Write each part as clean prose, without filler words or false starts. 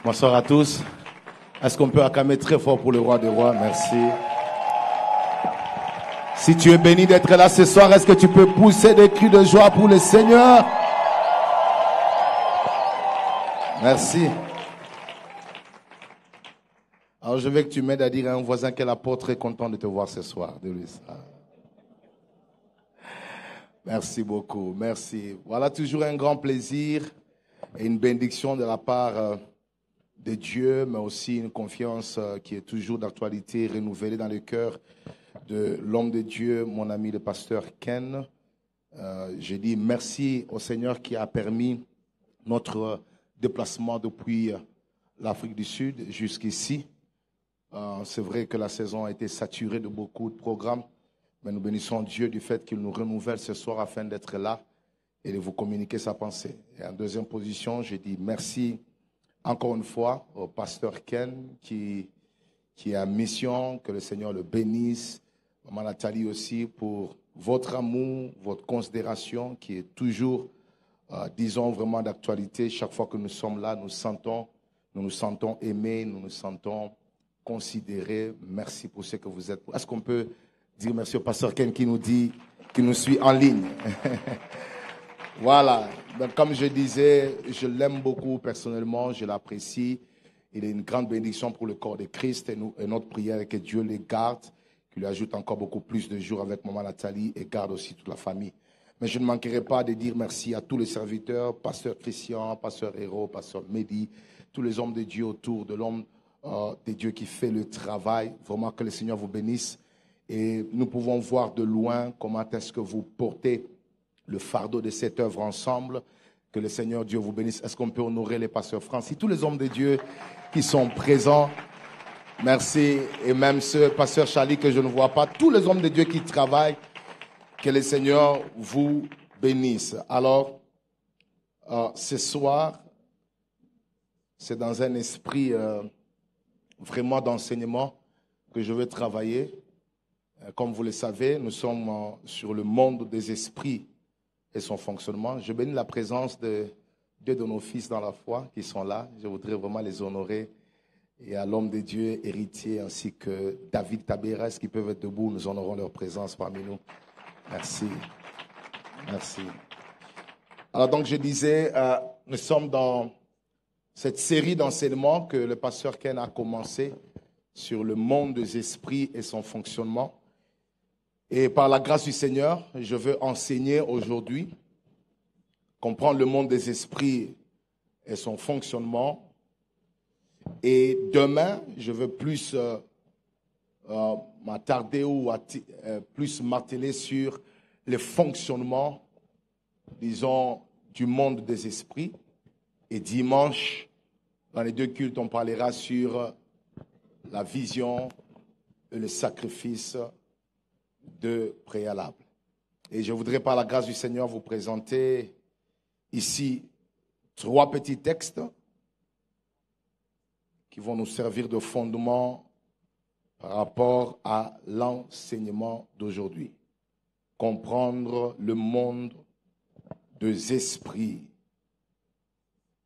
Bonsoir à tous. Est-ce qu'on peut acclamer très fort pour le roi des rois? Merci. Si tu es béni d'être là ce soir, est-ce que tu peux pousser des cris de joie pour le Seigneur? Merci. Alors je veux que tu m'aides à dire à un voisin que l'apôtre est très content de te voir ce soir. De lui. Merci beaucoup, merci. Voilà toujours un grand plaisir et une bénédiction de la part de Dieu, mais aussi une confiance qui est toujours d'actualité, renouvelée dans le cœur de l'homme de Dieu, mon ami le pasteur Ken. Je dis merci au Seigneur qui a permis notre déplacement depuis l'Afrique du Sud jusqu'ici. C'est vrai que la saison a été saturée de beaucoup de programmes, mais nous bénissons Dieu du fait qu'il nous renouvelle ce soir afin d'être là et de vous communiquer sa pensée. Et en deuxième position, je dis merci encore une fois au pasteur Ken qui est en mission, que le Seigneur le bénisse. Maman Nathalie aussi pour votre amour, votre considération qui est toujours, disons, vraiment d'actualité. Chaque fois que nous sommes là, nous nous sentons aimés, nous nous sentons considérés. Merci pour ce que vous êtes. Est-ce qu'on peut dire merci au pasteur Ken qui nous suit en ligne? Voilà. Donc, comme je disais, je l'aime beaucoup personnellement, je l'apprécie. Il est une grande bénédiction pour le corps de Christ et notre prière est que Dieu les garde, qu'il lui ajoute encore beaucoup plus de jours avec maman Nathalie et garde aussi toute la famille. Mais je ne manquerai pas de dire merci à tous les serviteurs, pasteur Christian, pasteur Hérault, pasteur Mehdi, tous les hommes de Dieu autour de l'homme de Dieu qui fait le travail. Vraiment que le Seigneur vous bénisse. Et nous pouvons voir de loin comment est-ce que vous portez le fardeau de cette œuvre ensemble. Que le Seigneur Dieu vous bénisse. Est-ce qu'on peut honorer les pasteurs Francis, tous les hommes de Dieu qui sont présents? Merci. Et même ce pasteur Charlie que je ne vois pas, tous les hommes de Dieu qui travaillent, que le Seigneur vous bénisse. Alors, ce soir, c'est dans un esprit vraiment d'enseignement que je veux travailler. Comme vous le savez, nous sommes sur le monde des esprits et son fonctionnement. Je bénis la présence de deux de nos fils dans la foi qui sont là. Je voudrais vraiment les honorer. Et à l'homme de Dieu, héritier, ainsi que David Taberes qui peuvent être debout, nous honorons leur présence parmi nous. Merci. Merci. Alors donc je disais, nous sommes dans cette série d'enseignements que le pasteur Ken a commencé sur le monde des esprits et son fonctionnement. Et par la grâce du Seigneur, je veux enseigner aujourd'hui, comprendre le monde des esprits et son fonctionnement. Et demain, je veux plus m'attarder ou plus marteler sur le fonctionnement, disons, du monde des esprits. Et dimanche, dans les deux cultes, on parlera sur la vision et le sacrifice de préalable. Et je voudrais, par la grâce du Seigneur, vous présenter ici 3 petits textes qui vont nous servir de fondement par rapport à l'enseignement d'aujourd'hui. Comprendre le monde des esprits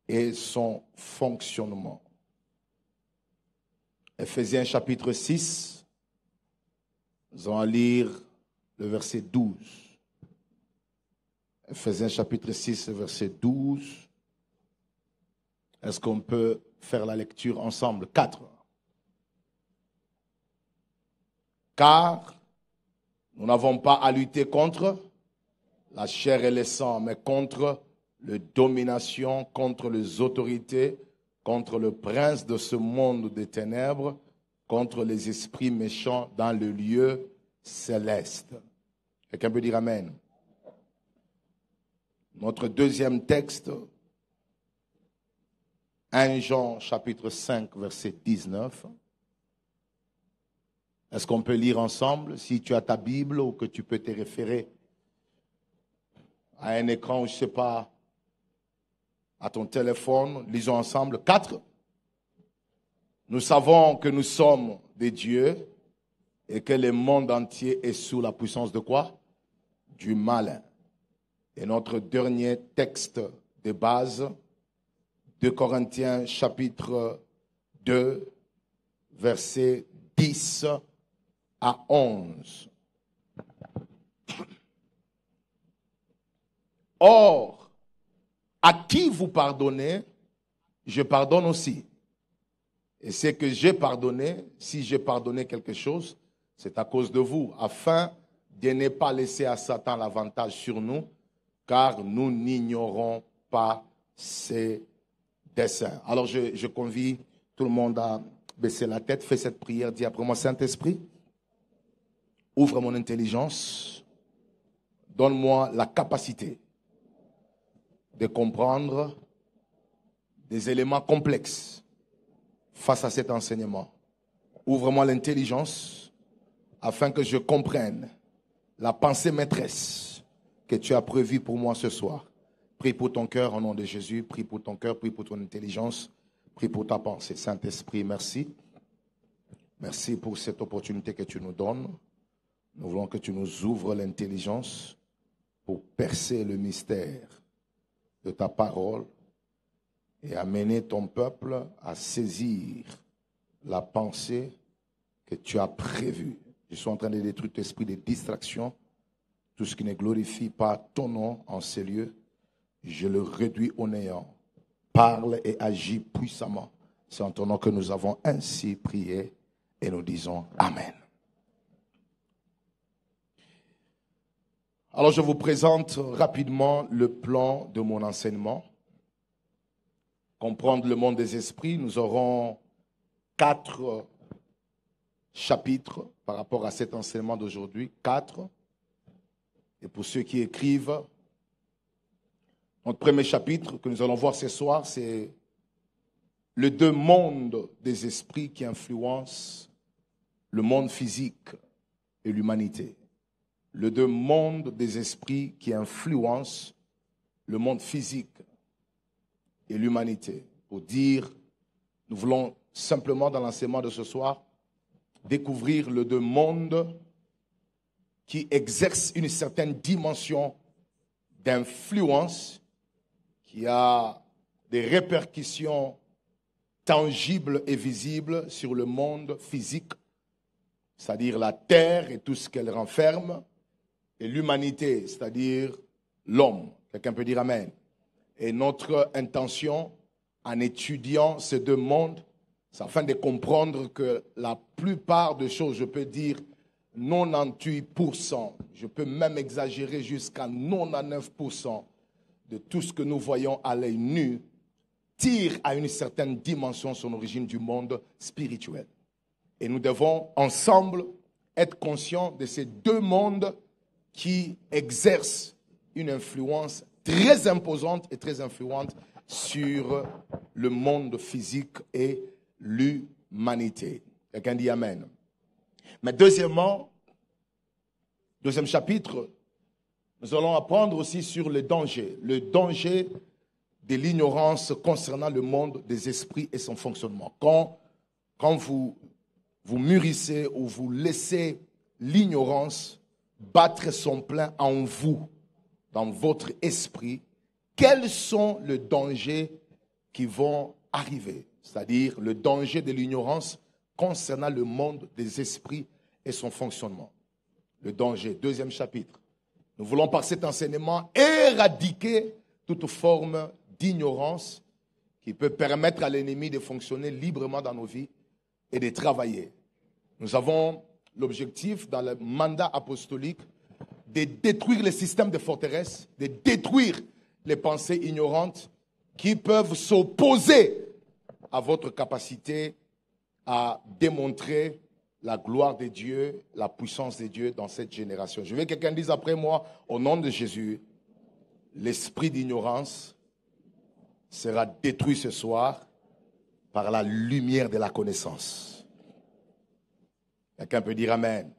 et son fonctionnement. Éphésiens chapitre 6. Nous allons lire le verset 12. Éphésiens chapitre 6, verset 12. Est-ce qu'on peut faire la lecture ensemble? 4. Car nous n'avons pas à lutter contre la chair et le sang, mais contre les dominations, contre les autorités, contre le prince de ce monde des ténèbres, contre les esprits méchants dans le lieu céleste. Quelqu'un peut dire Amen? Notre deuxième texte, 1 Jean chapitre 5, verset 19. Est-ce qu'on peut lire ensemble? Si tu as ta Bible ou que tu peux te référer à un écran, je ne sais pas, à ton téléphone, lisons ensemble. 4. Nous savons que nous sommes des dieux et que le monde entier est sous la puissance de quoi? Du malin. Et notre dernier texte de base, 2 Corinthiens chapitre 2, versets 10 à 11. Or, à qui vous pardonnez, je pardonne aussi. Et c'est que j'ai pardonné, si j'ai pardonné quelque chose, c'est à cause de vous, afin de ne pas laisser à Satan l'avantage sur nous, car nous n'ignorons pas ses desseins. Alors je convie tout le monde à baisser la tête, fais cette prière, dis après moi, Saint-Esprit, ouvre mon intelligence, donne-moi la capacité de comprendre des éléments complexes face à cet enseignement. Ouvre-moi l'intelligence afin que je comprenne la pensée maîtresse que tu as prévue pour moi ce soir. Prie pour ton cœur au nom de Jésus. Prie pour ton cœur, prie pour ton intelligence, prie pour ta pensée. Saint-Esprit, merci. Merci pour cette opportunité que tu nous donnes. Nous voulons que tu nous ouvres l'intelligence pour percer le mystère de ta parole et amener ton peuple à saisir la pensée que tu as prévue. Je suis en train de détruire tout esprit de distraction, tout ce qui ne glorifie pas ton nom en ces lieux. Je le réduis au néant. Parle et agis puissamment. C'est en ton nom que nous avons ainsi prié et nous disons Amen. Alors je vous présente rapidement le plan de mon enseignement. Comprendre le monde des esprits, nous aurons 4 chapitres par rapport à cet enseignement d'aujourd'hui. 4. Et pour ceux qui écrivent, notre premier chapitre que nous allons voir ce soir, c'est les 2 mondes des esprits qui influencent le monde physique et l'humanité. Les 2 mondes des esprits qui influencent le monde physique et l'humanité. Pour dire, nous voulons simplement dans l'enseignement de ce soir découvrir les 2 mondes qui exercent une certaine dimension d'influence qui a des répercussions tangibles et visibles sur le monde physique, c'est-à-dire la terre et tout ce qu'elle renferme, et l'humanité, c'est-à-dire l'homme. Quelqu'un peut dire Amen. Et notre intention en étudiant ces 2 mondes, c'est afin de comprendre que la plupart des choses, je peux dire 98%, je peux même exagérer jusqu'à 99% de tout ce que nous voyons à l'œil nu, tire à une certaine dimension son origine du monde spirituel. Et nous devons ensemble être conscients de ces 2 mondes qui exercent une influence très imposante et très influente sur le monde physique et l'humanité. Quelqu'un dit Amen. Mais deuxièmement, 2e chapitre, nous allons apprendre aussi sur le danger de l'ignorance concernant le monde des esprits et son fonctionnement. Quand vous mûrissez ou vous laissez l'ignorance battre son plein en vous, dans votre esprit, quels sont les dangers qui vont arriver? C'est-à-dire le danger de l'ignorance concernant le monde des esprits et son fonctionnement. Le danger, 2e chapitre. Nous voulons par cet enseignement éradiquer toute forme d'ignorance qui peut permettre à l'ennemi de fonctionner librement dans nos vies et de travailler. Nous avons l'objectif dans le mandat apostolique de détruire les systèmes de forteresse, de détruire les pensées ignorantes qui peuvent s'opposer à votre capacité à démontrer la gloire de Dieu, la puissance de Dieu dans cette génération. Je veux que quelqu'un dise après moi, au nom de Jésus, l'esprit d'ignorance sera détruit ce soir par la lumière de la connaissance. Quelqu'un peut dire Amen.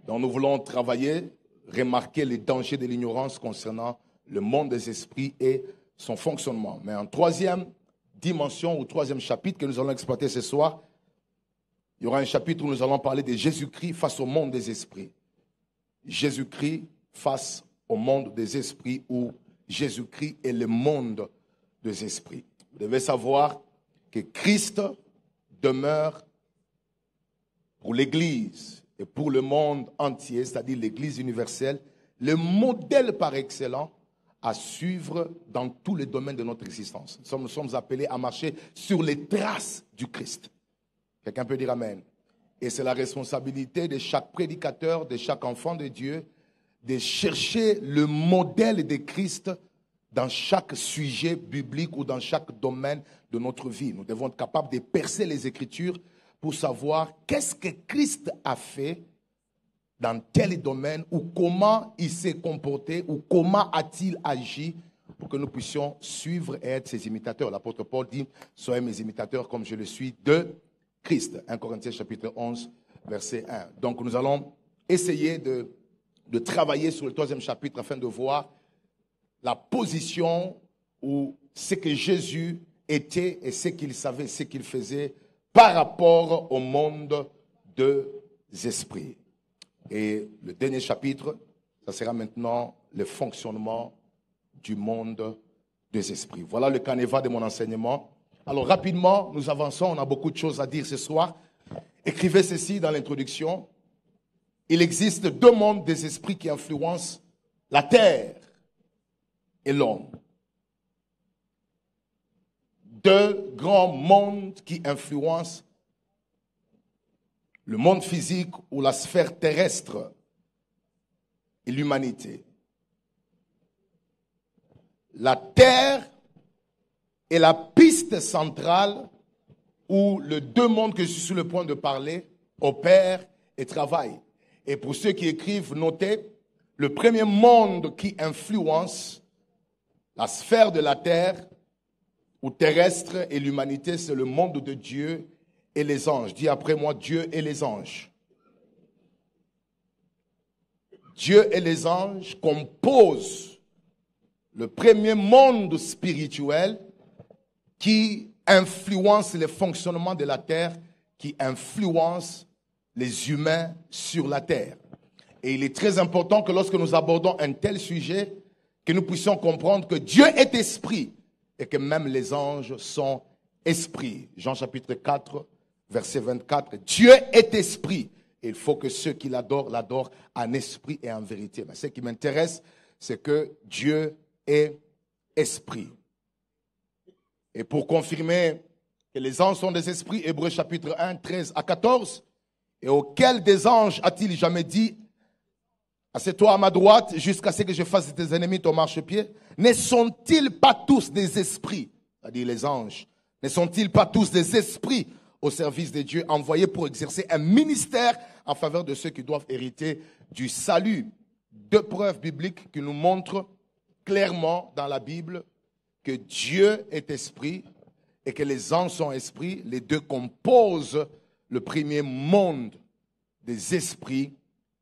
Donc nous voulons travailler, remarquer les dangers de l'ignorance concernant le monde des esprits et son fonctionnement. Mais en 3e dimension ou 3e chapitre que nous allons exploiter ce soir, il y aura un chapitre où nous allons parler de Jésus-Christ face au monde des esprits. Jésus-Christ face au monde des esprits, ou Jésus-Christ est le monde des esprits. Vous devez savoir que Christ demeure pour l'Église et pour le monde entier, c'est-à-dire l'Église universelle, le modèle par excellence à suivre dans tous les domaines de notre existence. Nous sommes appelés à marcher sur les traces du Christ. Quelqu'un peut dire Amen. Et c'est la responsabilité de chaque prédicateur, de chaque enfant de Dieu, de chercher le modèle de Christ dans chaque sujet biblique ou dans chaque domaine de notre vie. Nous devons être capables de percer les Écritures pour savoir qu'est-ce que Christ a fait dans tel domaine ou comment il s'est comporté ou comment a-t-il agi pour que nous puissions suivre et être ses imitateurs. L'apôtre Paul dit, soyez mes imitateurs comme je le suis de Christ. 1 Corinthiens chapitre 11, verset 1. Donc nous allons essayer de travailler sur le troisième chapitre afin de voir la position ou ce que Jésus était et ce qu'il savait, ce qu'il faisait par rapport au monde des esprits. Et le dernier chapitre, ça sera maintenant le fonctionnement du monde des esprits. Voilà le canevas de mon enseignement. Alors rapidement, nous avançons, on a beaucoup de choses à dire ce soir. Écrivez ceci dans l'introduction. Il existe deux mondes des esprits qui influencent la terre et l'homme. Deux grands mondes qui influencent le monde physique ou la sphère terrestre et l'humanité. La terre est la piste centrale où les deux mondes que je suis sur le point de parler opèrent et travaillent. Et pour ceux qui écrivent, notez, le premier monde qui influence la sphère de la terre ou terrestre et l'humanité, c'est le monde de Dieu et les anges. Dis après moi, Dieu et les anges. Dieu et les anges composent le premier monde spirituel qui influence le fonctionnement de la terre, qui influence les humains sur la terre. Et il est très important que lorsque nous abordons un tel sujet, que nous puissions comprendre que Dieu est esprit et que même les anges sont esprits. Jean chapitre 4, verset 24. Dieu est esprit. Et il faut que ceux qui l'adorent, l'adorent en esprit et en vérité. Mais ce qui m'intéresse, c'est que Dieu est esprit. Et pour confirmer que les anges sont des esprits, Hébreux chapitre 1, 13 à 14, et auquel des anges a-t-il jamais dit, assieds-toi à ma droite jusqu'à ce que je fasse de tes ennemis ton marchepied? Ne sont-ils pas tous des esprits, c'est-à-dire les anges, ne sont-ils pas tous des esprits au service de Dieu, envoyés pour exercer un ministère en faveur de ceux qui doivent hériter du salut? Deux preuves bibliques qui nous montrent clairement dans la Bible que Dieu est esprit et que les anges sont esprits. Les deux composent le premier monde des esprits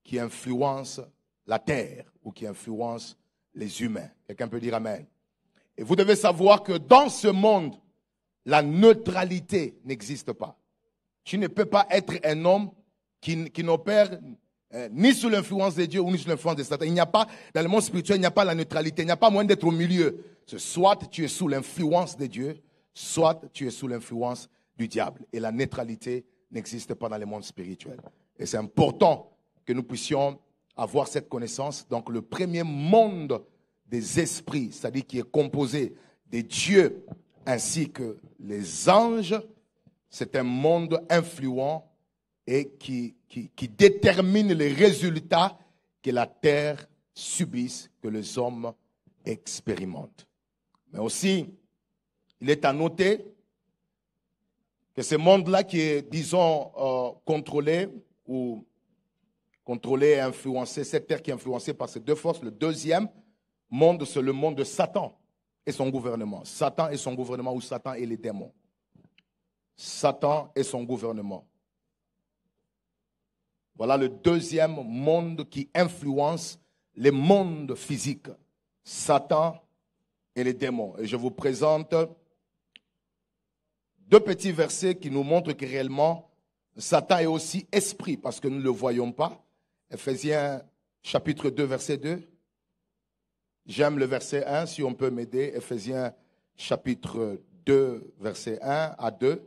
qui influencent la terre ou qui influencent les humains. Quelqu'un peut dire Amen. Et vous devez savoir que dans ce monde, la neutralité n'existe pas. Tu ne peux pas être un homme qui n'opère ni sous l'influence de Dieu ou ni sous l'influence de Satan. Il n'y a pas, dans le monde spirituel, il n'y a pas la neutralité. Il n'y a pas moyen d'être au milieu. Soit tu es sous l'influence de Dieu, soit tu es sous l'influence du diable. Et la neutralité n'existe pas dans le monde spirituel. Et c'est important que nous puissions avoir cette connaissance. Donc le premier monde des esprits, c'est-à-dire qui est composé des dieux ainsi que les anges, c'est un monde influent et qui détermine les résultats que la terre subisse, que les hommes expérimentent. Mais aussi, il est à noter que ce monde-là qui est, disons, contrôlé et influencé, cette terre qui est influencée par ces deux forces, le deuxième monde, c'est le monde de Satan et son gouvernement. Satan et son gouvernement, ou Satan et les démons. Satan et son gouvernement. Voilà le deuxième monde qui influence les mondes physiques. Satan et les démons. Et je vous présente deux petits versets qui nous montrent que réellement, Satan est aussi esprit, parce que nous ne le voyons pas. Ephésiens chapitre 2, verset 2. J'aime le verset 1, si on peut m'aider. Ephésiens chapitre 2, verset 1 à 2.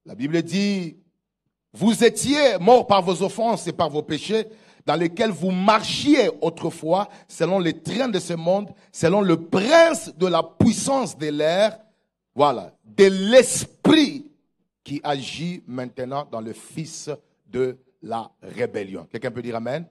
La Bible dit, vous étiez morts par vos offenses et par vos péchés, dans lesquels vous marchiez autrefois, selon les trains de ce monde, selon le prince de la puissance de l'air, voilà, de l'esprit qui agit maintenant dans le fils de la rébellion. Quelqu'un peut dire amen?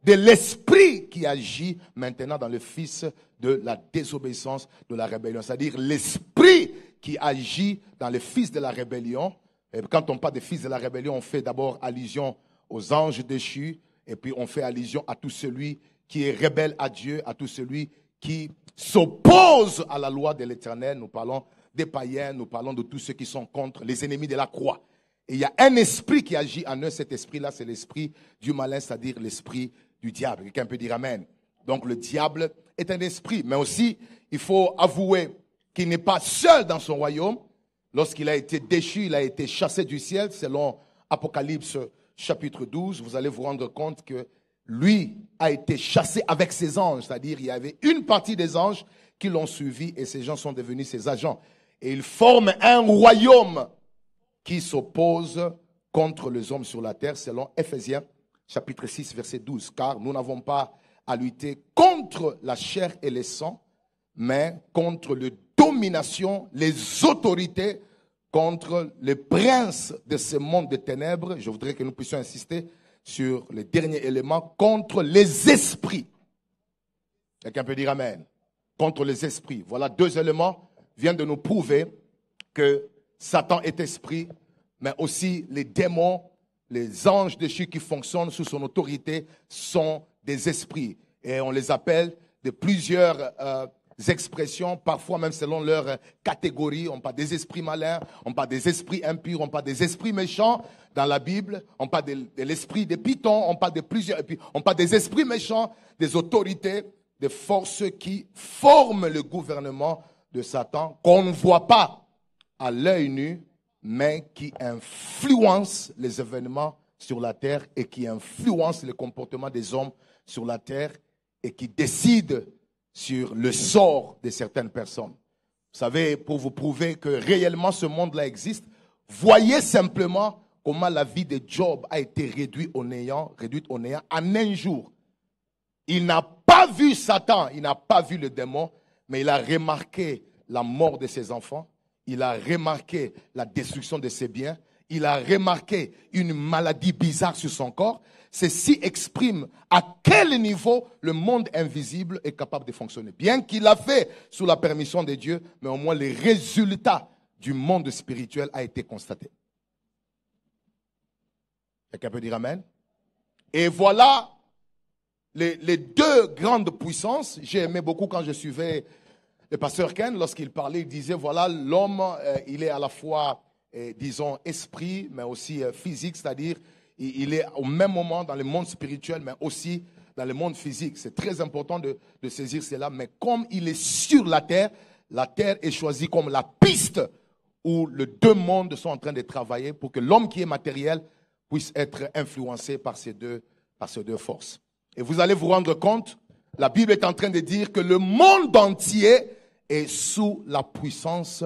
De l'esprit qui agit maintenant dans le fils de la désobéissance, de la rébellion. C'est-à-dire l'esprit qui agit dans le fils de la rébellion. Et quand on parle des fils de la rébellion, on fait d'abord allusion aux anges déchus, et puis on fait allusion à tout celui qui est rebelle à Dieu, à tout celui qui s'oppose à la loi de l'Éternel. Nous parlons des païens, nous parlons de tous ceux qui sont contre, les ennemis de la croix. Et il y a un esprit qui agit en eux. Cet esprit-là, c'est l'esprit du malin, c'est-à-dire l'esprit du diable. Quelqu'un peut dire amen. Donc le diable est un esprit, mais aussi il faut avouer qu'il n'est pas seul dans son royaume. Lorsqu'il a été déchu, il a été chassé du ciel, selon Apocalypse chapitre 12, vous allez vous rendre compte que lui a été chassé avec ses anges, c'est-à-dire il y avait une partie des anges qui l'ont suivi et ces gens sont devenus ses agents. Et ils forment un royaume qui s'oppose contre les hommes sur la terre, selon Éphésiens chapitre 6, verset 12. Car nous n'avons pas à lutter contre la chair et le sang, mais contre les dominations, les autorités, contre les princes de ce monde de ténèbres. Je voudrais que nous puissions insister sur le dernier élément, contre les esprits. Quelqu'un peut dire amen. Contre les esprits. Voilà, deux éléments viennent de nous prouver que Satan est esprit, mais aussi les démons, les anges déchus qui fonctionnent sous son autorité sont des esprits. Et on les appelle de plusieurs expressions, parfois même selon leur catégorie. On parle des esprits malins, on parle des esprits impurs, on parle des esprits méchants dans la Bible, on parle de l'esprit des pythons, on parle de plusieurs, et puis on parle des esprits méchants, des autorités, des forces qui forment le gouvernement de Satan, qu'on ne voit pas à l'œil nu, mais qui influencent les événements sur la terre et qui influencent le comportement des hommes sur la terre et qui décident sur le sort de certaines personnes. Vous savez, pour vous prouver que réellement ce monde-là existe, voyez simplement comment la vie de Job a été réduite au néant en un jour. Il n'a pas vu Satan, il n'a pas vu le démon, mais il a remarqué la mort de ses enfants, il a remarqué la destruction de ses biens, il a remarqué une maladie bizarre sur son corps. Ceci exprime à quel niveau le monde invisible est capable de fonctionner. Bien qu'il l'a fait sous la permission de Dieu, mais au moins les résultats du monde spirituel a été constaté. Quelqu'un peut dire amen? Et voilà les deux grandes puissances. J'ai aimé beaucoup quand je suivais le pasteur Ken, lorsqu'il parlait, il disait, voilà, l'homme, il est à la fois, disons, esprit, mais aussi physique, c'est-à-dire, il est au même moment dans le monde spirituel, mais aussi dans le monde physique. C'est très important de saisir cela, mais comme il est sur la terre est choisie comme la piste où les deux mondes sont en train de travailler pour que l'homme qui est matériel puisse être influencé par ces deux forces. Et vous allez vous rendre compte, la Bible est en train de dire que le monde entier est sous la puissance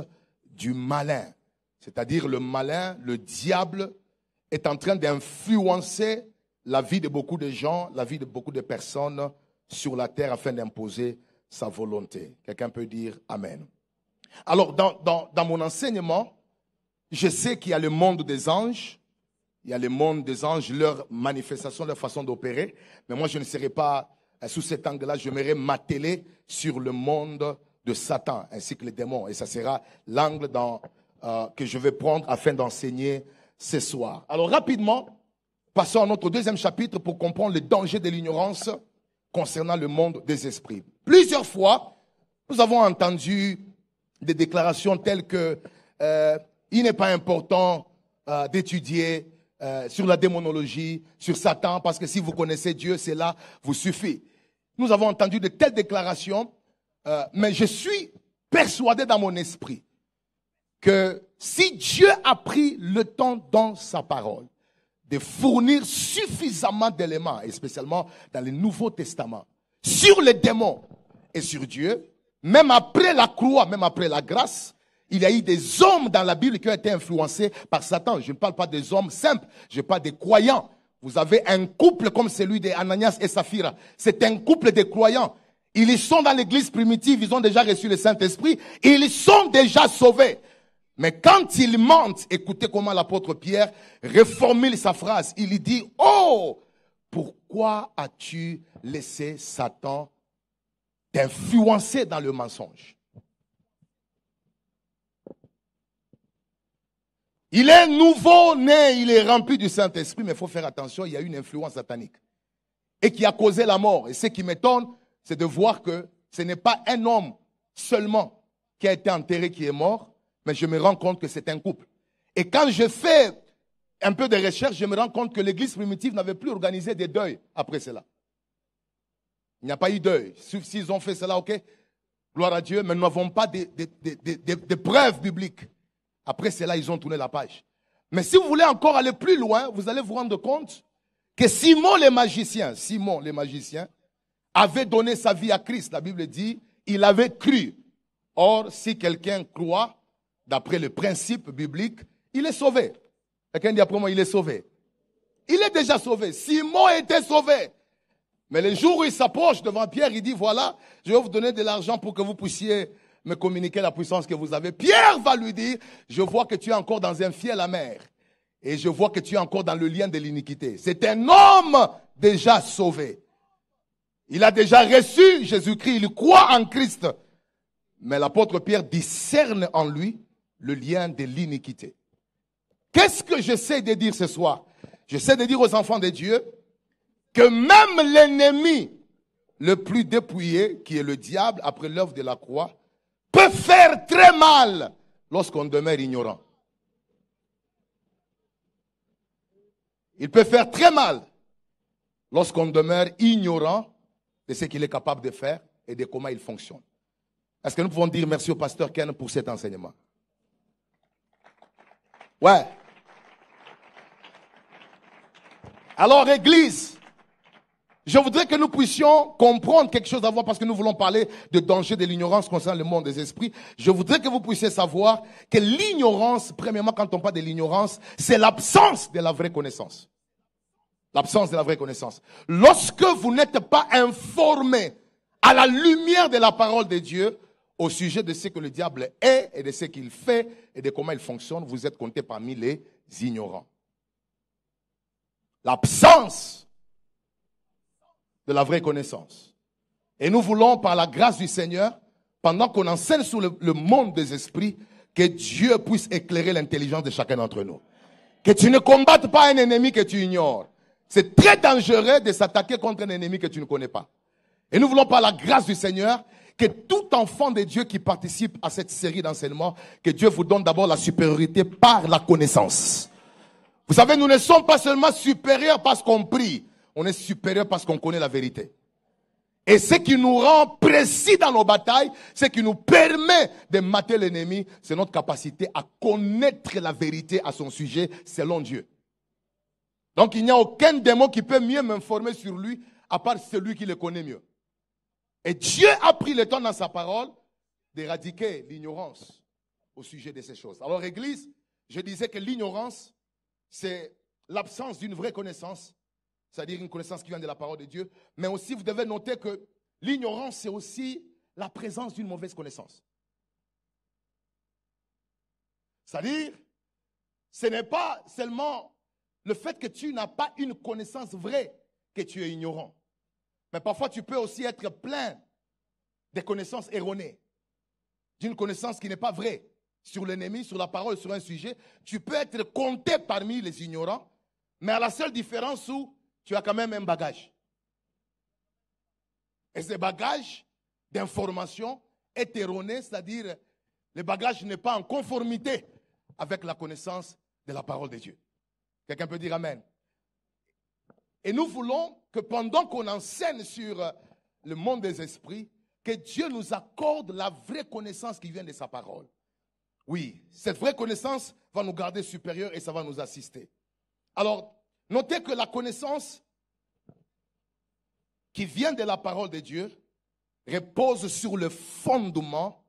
du malin. C'est-à-dire le malin, le diable, est en train d'influencer la vie de beaucoup de gens, la vie de beaucoup de personnes sur la terre afin d'imposer sa volonté. Quelqu'un peut dire Amen. Alors, dans mon enseignement, je sais qu'il y a le monde des anges, il y a le monde des anges, leur manifestation, leur façon d'opérer, mais moi je ne serai pas sous cet angle-là, j'aimerais m'atteler sur le monde de Satan ainsi que les démons. Et ça sera l'angle que je vais prendre afin d'enseigner ce soir. Alors rapidement, passons à notre deuxième chapitre pour comprendre le danger de l'ignorance concernant le monde des esprits. Plusieurs fois, nous avons entendu des déclarations telles que il n'est pas important d'étudier sur la démonologie, sur Satan, parce que si vous connaissez Dieu, cela vous suffit. Nous avons entendu de telles déclarations, mais je suis persuadé dans mon esprit que si Dieu a pris le temps dans sa parole de fournir suffisamment d'éléments, et spécialement dans le Nouveau Testament, sur les démons et sur Dieu, même après la croix, même après la grâce, Il y a eu des hommes dans la Bible qui ont été influencés par Satan. Je ne parle pas des hommes simples, je parle des croyants. Vous avez un couple comme celui d'Ananias et Saphira. C'est un couple de croyants. Ils sont dans l'église primitive, ils ont déjà reçu le Saint-Esprit, ils sont déjà sauvés. Mais quand ils mentent, écoutez comment l'apôtre Pierre reformule sa phrase. Il dit, oh, pourquoi as-tu laissé Satan t'influencer dans le mensonge? Il est nouveau-né, il est rempli du Saint-Esprit, mais il faut faire attention, il y a une influence satanique. Et qui a causé la mort. Et ce qui m'étonne, c'est de voir que ce n'est pas un homme seulement qui a été enterré, qui est mort, mais je me rends compte que c'est un couple. Et quand je fais un peu de recherche, je me rends compte que l'église primitive n'avait plus organisé des deuils après cela. Il n'y a pas eu deuil. S'ils ont fait cela, ok, gloire à Dieu, mais nous n'avons pas de preuves bibliques. Après cela, ils ont tourné la page. Mais si vous voulez encore aller plus loin, vous allez vous rendre compte que Simon le magicien, avait donné sa vie à Christ. La Bible dit, il avait cru. Or, si quelqu'un croit, d'après le principe biblique, il est sauvé. Quelqu'un dit après moi, il est sauvé. Il est déjà sauvé. Simon était sauvé. Mais le jour où il s'approche devant Pierre, il dit, voilà, je vais vous donner de l'argent pour que vous puissiez me communiquer la puissance que vous avez. Pierre va lui dire, je vois que tu es encore dans un fiel amer. Et je vois que tu es encore dans le lien de l'iniquité. C'est un homme déjà sauvé. Il a déjà reçu Jésus-Christ, il croit en Christ. Mais l'apôtre Pierre discerne en lui le lien de l'iniquité. Qu'est-ce que j'essaie de dire ce soir? J'essaie de dire aux enfants de Dieu que même l'ennemi le plus dépouillé, qui est le diable, après l'œuvre de la croix, peut faire très mal lorsqu'on demeure ignorant. Il peut faire très mal lorsqu'on demeure ignorant de ce qu'il est capable de faire et de comment il fonctionne. Est-ce que nous pouvons dire merci au pasteur Ken pour cet enseignement? Ouais. Alors, Église, je voudrais que nous puissions comprendre quelque chose d'abord parce que nous voulons parler de danger de l'ignorance concernant le monde des esprits. Je voudrais que vous puissiez savoir que l'ignorance, premièrement, quand on parle de l'ignorance, c'est l'absence de la vraie connaissance. L'absence de la vraie connaissance. Lorsque vous n'êtes pas informé à la lumière de la parole de Dieu au sujet de ce que le diable est et de ce qu'il fait et de comment il fonctionne, vous êtes compté parmi les ignorants. L'absence de la vraie connaissance. Et nous voulons, par la grâce du Seigneur, pendant qu'on enseigne sur le monde des esprits, que Dieu puisse éclairer l'intelligence de chacun d'entre nous. Que tu ne combattes pas un ennemi que tu ignores. C'est très dangereux de s'attaquer contre un ennemi que tu ne connais pas. Et nous voulons, par la grâce du Seigneur, que tout enfant de Dieu qui participe à cette série d'enseignements, que Dieu vous donne d'abord la supériorité par la connaissance. Vous savez, nous ne sommes pas seulement supérieurs parce qu'on prie, on est supérieurs parce qu'on connaît la vérité. Et ce qui nous rend précis dans nos batailles, ce qui nous permet de mater l'ennemi, c'est notre capacité à connaître la vérité à son sujet selon Dieu. Donc il n'y a aucun démon qui peut mieux m'informer sur lui à part celui qui le connaît mieux. Et Dieu a pris le temps dans sa parole d'éradiquer l'ignorance au sujet de ces choses. Alors Église, je disais que l'ignorance, c'est l'absence d'une vraie connaissance, c'est-à-dire une connaissance qui vient de la parole de Dieu. Mais aussi, vous devez noter que l'ignorance, c'est aussi la présence d'une mauvaise connaissance. C'est-à-dire, ce n'est pas seulement le fait que tu n'as pas une connaissance vraie que tu es ignorant. Mais parfois, tu peux aussi être plein de connaissances erronées, d'une connaissance qui n'est pas vraie sur l'ennemi, sur la parole, sur un sujet. Tu peux être compté parmi les ignorants, mais à la seule différence où tu as quand même un bagage. Et ce bagage d'information est erroné, c'est-à-dire le bagage n'est pas en conformité avec la connaissance de la parole de Dieu. Quelqu'un peut dire Amen. Et nous voulons que pendant qu'on enseigne sur le monde des esprits, que Dieu nous accorde la vraie connaissance qui vient de sa parole. Oui, cette vraie connaissance va nous garder supérieurs et ça va nous assister. Alors, notez que la connaissance qui vient de la parole de Dieu repose sur le fondement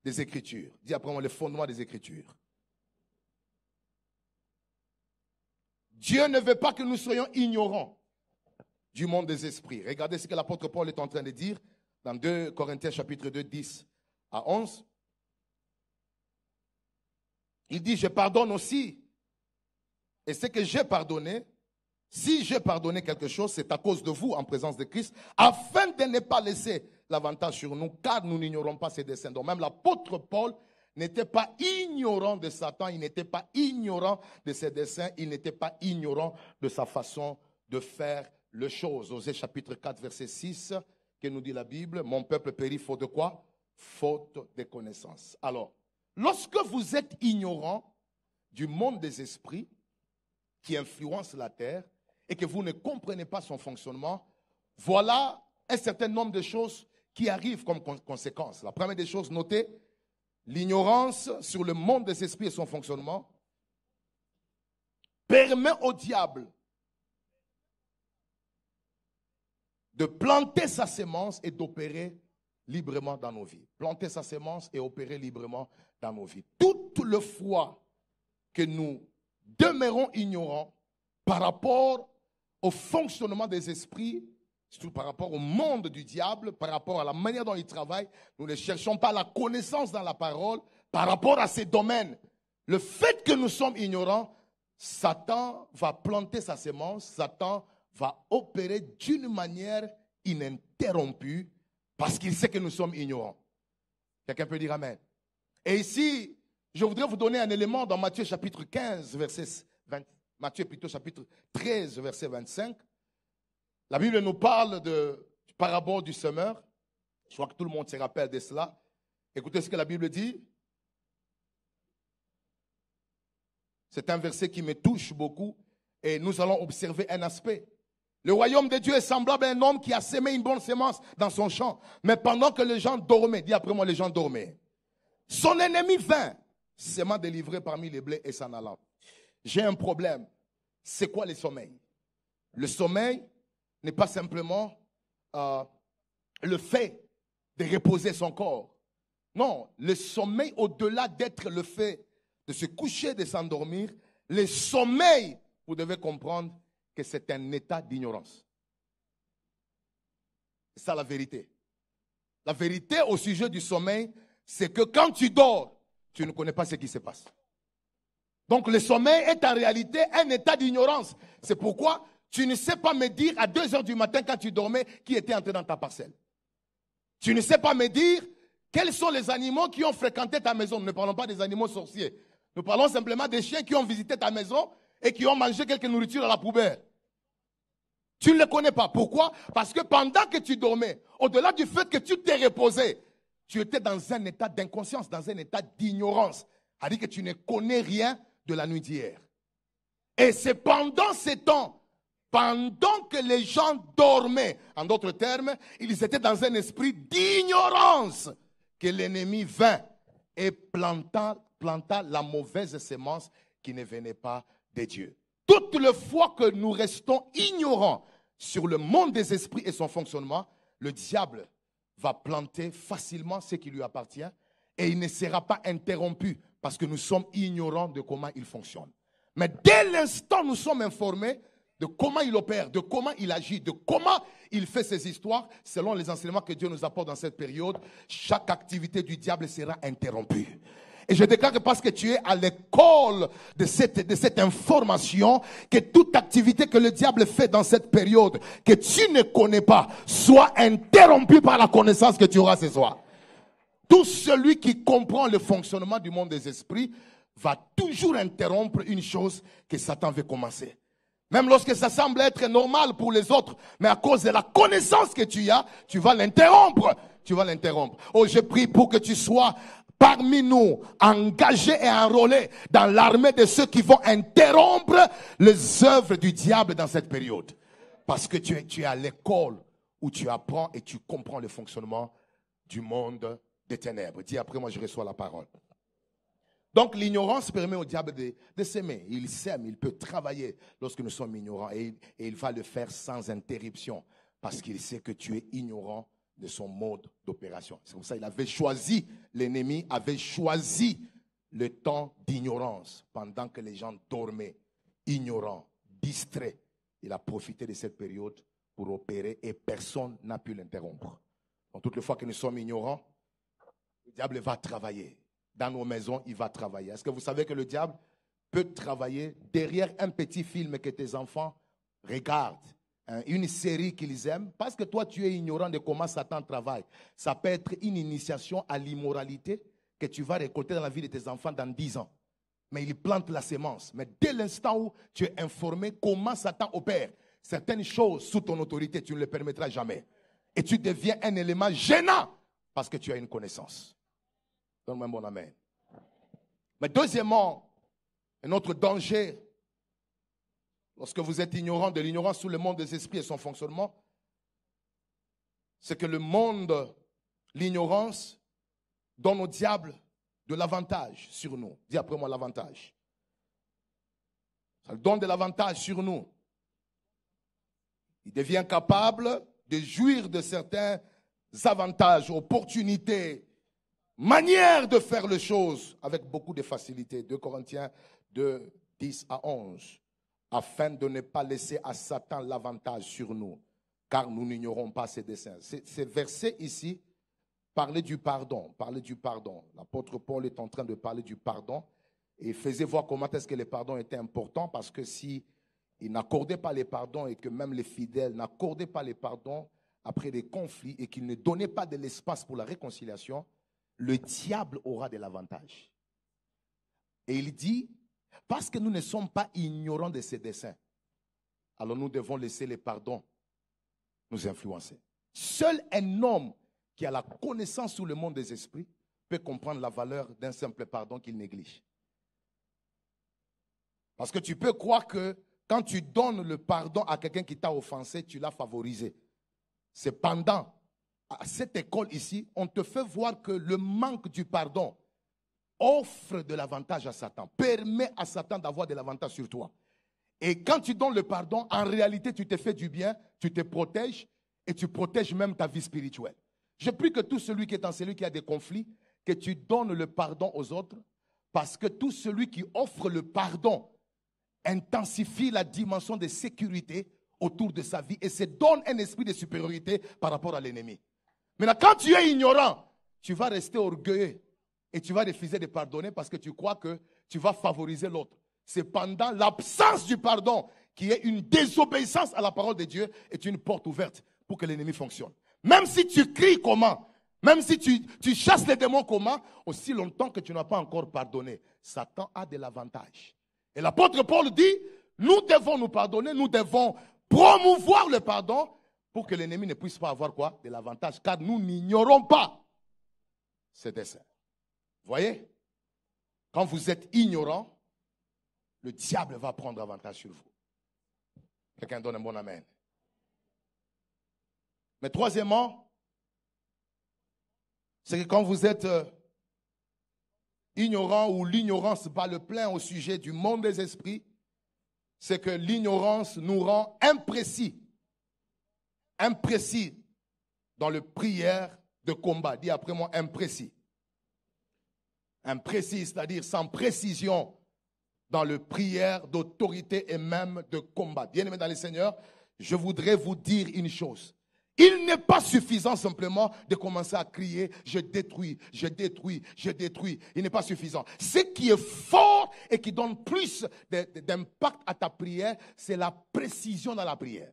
des Écritures. Dis après moi les fondements des Écritures. Dieu ne veut pas que nous soyons ignorants du monde des esprits. Regardez ce que l'apôtre Paul est en train de dire dans 2 Corinthiens chapitre 2, 10 à 11. Il dit, je pardonne aussi. Et ce que j'ai pardonné, si j'ai pardonné quelque chose, c'est à cause de vous en présence de Christ, afin de ne pas laisser l'avantage sur nous, car nous n'ignorons pas ses desseins. Donc même l'apôtre Paul n'était pas ignorant de Satan, il n'était pas ignorant de ses desseins, il n'était pas ignorant de sa façon de faire les choses. Osée chapitre 4, verset 6, que nous dit la Bible, mon peuple périt faute de quoi? Faute de connaissance. Alors, lorsque vous êtes ignorant du monde des esprits qui influence la terre et que vous ne comprenez pas son fonctionnement, voilà un certain nombre de choses qui arrivent comme conséquence. La première des choses, notez, l'ignorance sur le monde des esprits et son fonctionnement permet au diable de planter sa sémence et d'opérer librement dans nos vies. Planter sa sémence et opérer librement dans nos vies. Toute le fois que nous demeurons ignorants par rapport au fonctionnement des esprits, surtout par rapport au monde du diable, par rapport à la manière dont il travaille, nous ne cherchons pas la connaissance dans la parole par rapport à ces domaines. Le fait que nous sommes ignorants, Satan va planter sa sémence, Satan va opérer d'une manière ininterrompue parce qu'il sait que nous sommes ignorants. Quelqu'un peut dire Amen. Et ici, je voudrais vous donner un élément dans Matthieu chapitre 15, verset 20, Matthieu plutôt chapitre 13, verset 25. La Bible nous parle du parabole du semeur. Je crois que tout le monde se rappelle de cela. Écoutez ce que la Bible dit. C'est un verset qui me touche beaucoup et nous allons observer un aspect. Le royaume de Dieu est semblable à un homme qui a sémé une bonne sémence dans son champ. Mais pendant que les gens dormaient, dis après moi, les gens dormaient, son ennemi vint, s'aimant délivré parmi les blés et s'en allant. J'ai un problème. C'est quoi le sommeil? Le sommeil n'est pas simplement le fait de reposer son corps. Non, le sommeil, au-delà d'être le fait de se coucher, de s'endormir, le sommeil, vous devez comprendre que c'est un état d'ignorance. C'est ça la vérité. La vérité au sujet du sommeil, c'est que quand tu dors, tu ne connais pas ce qui se passe. Donc le sommeil est en réalité un état d'ignorance. C'est pourquoi tu ne sais pas me dire à 2 heures du matin quand tu dormais qui était entré dans ta parcelle. Tu ne sais pas me dire quels sont les animaux qui ont fréquenté ta maison. Nous ne parlons pas des animaux sorciers. Nous parlons simplement des chiens qui ont visité ta maison et qui ont mangé quelque nourriture à la poubelle. Tu ne les connais pas. Pourquoi? Parce que pendant que tu dormais, au-delà du fait que tu t'es reposé, tu étais dans un état d'inconscience, dans un état d'ignorance. C'est-à-dire que tu ne connais rien de la nuit d'hier. Et c'est pendant ces temps, pendant que les gens dormaient, en d'autres termes, ils étaient dans un esprit d'ignorance, que l'ennemi vint et planta la mauvaise sémence qui ne venait pas de Dieu. Toute le fois que nous restons ignorants sur le monde des esprits et son fonctionnement, le diable va planter facilement ce qui lui appartient et il ne sera pas interrompu parce que nous sommes ignorants de comment il fonctionne. Mais dès l'instant où nous sommes informés de comment il opère, de comment il agit, de comment il fait ses histoires, selon les enseignements que Dieu nous apporte dans cette période, chaque activité du diable sera interrompue. Et je déclare que parce que tu es à l'école de cette information, que toute activité que le diable fait dans cette période, que tu ne connais pas, soit interrompue par la connaissance que tu auras ce soir. Tout celui qui comprend le fonctionnement du monde des esprits va toujours interrompre une chose que Satan veut commencer. Même lorsque ça semble être normal pour les autres, mais à cause de la connaissance que tu as, tu vas l'interrompre. Tu vas l'interrompre. Oh, je prie pour que tu sois parmi nous, engagés et enrôlés dans l'armée de ceux qui vont interrompre les œuvres du diable dans cette période. Parce que tu es à l'école où tu apprends et tu comprends le fonctionnement du monde des ténèbres. Dis après moi, je reçois la parole. Donc l'ignorance permet au diable de s'aimer. Il s'aime, il peut travailler lorsque nous sommes ignorants et il va le faire sans interruption parce qu'il sait que tu es ignorant de son mode d'opération. C'est pour ça qu'il avait choisi, l'ennemi avait choisi le temps d'ignorance pendant que les gens dormaient, ignorants, distraits. Il a profité de cette période pour opérer et personne n'a pu l'interrompre. Donc, toutes les fois que nous sommes ignorants, le diable va travailler. Dans nos maisons, il va travailler. Est-ce que vous savez que le diable peut travailler derrière un petit film que tes enfants regardent, une série qu'ils aiment, parce que toi, tu es ignorant de comment Satan travaille. Ça peut être une initiation à l'immoralité que tu vas récolter dans la vie de tes enfants dans 10 ans. Mais il plante la sémence. Mais dès l'instant où tu es informé comment Satan opère, certaines choses sous ton autorité, tu ne le permettras jamais. Et tu deviens un élément gênant parce que tu as une connaissance. Donne-moi un bon amen. Mais deuxièmement, un autre danger, lorsque vous êtes ignorant de l'ignorance sur le monde des esprits et son fonctionnement, c'est que le monde, l'ignorance, donne au diable de l'avantage sur nous. Dis après moi l'avantage. Ça donne de l'avantage sur nous. Il devient capable de jouir de certains avantages, opportunités, manières de faire les choses avec beaucoup de facilité. 2 Corinthiens 2, 10 à 11. Afin de ne pas laisser à Satan l'avantage sur nous, car nous n'ignorons pas ses desseins. Ces versets ici parlaient du pardon. L'apôtre Paul est en train de parler du pardon et faisait voir comment est-ce que le pardon était important, parce que si il n'accordait pas les pardons et que même les fidèles n'accordaient pas les pardons après des conflits et qu'ils ne donnaient pas de l'espace pour la réconciliation, le diable aura de l'avantage. Et il dit, parce que nous ne sommes pas ignorants de ses desseins, alors nous devons laisser les pardons nous influencer. Seul un homme qui a la connaissance sur le monde des esprits peut comprendre la valeur d'un simple pardon qu'il néglige. Parce que tu peux croire que quand tu donnes le pardon à quelqu'un qui t'a offensé, tu l'as favorisé. Cependant, à cette école ici, on te fait voir que le manque du pardon offre de l'avantage à Satan, permet à Satan d'avoir de l'avantage sur toi. Et quand tu donnes le pardon, en réalité, tu te fais du bien, tu te protèges et tu protèges même ta vie spirituelle. Je prie que tout celui qui est en celui qui a des conflits, que tu donnes le pardon aux autres, parce que tout celui qui offre le pardon intensifie la dimension de sécurité autour de sa vie et se donne un esprit de supériorité par rapport à l'ennemi. Maintenant, quand tu es ignorant, tu vas rester orgueilleux et tu vas refuser de pardonner parce que tu crois que tu vas favoriser l'autre. Cependant, l'absence du pardon, qui est une désobéissance à la parole de Dieu, est une porte ouverte pour que l'ennemi fonctionne. Même si tu cries comment, même si tu chasses les démons comment, aussi longtemps que tu n'as pas encore pardonné, Satan a de l'avantage. Et l'apôtre Paul dit, nous devons nous pardonner, nous devons promouvoir le pardon pour que l'ennemi ne puisse pas avoir quoi? De l'avantage, car nous n'ignorons pas ses desseins. Vous voyez? Quand vous êtes ignorant, le diable va prendre avantage sur vous. Quelqu'un donne un bon amen. Mais troisièmement, c'est que quand vous êtes ignorant ou l'ignorance bat le plein au sujet du monde des esprits, c'est que l'ignorance nous rend imprécis. Imprécis dans le prière de combat. Dis après moi, imprécis. Imprécis, c'est-à-dire sans précision dans le prière d'autorité et même de combat. Bien-aimés dans le Seigneur, je voudrais vous dire une chose. Il n'est pas suffisant simplement de commencer à crier « je détruis, je détruis, je détruis ». Il n'est pas suffisant. Ce qui est fort et qui donne plus d'impact à ta prière, c'est la précision dans la prière.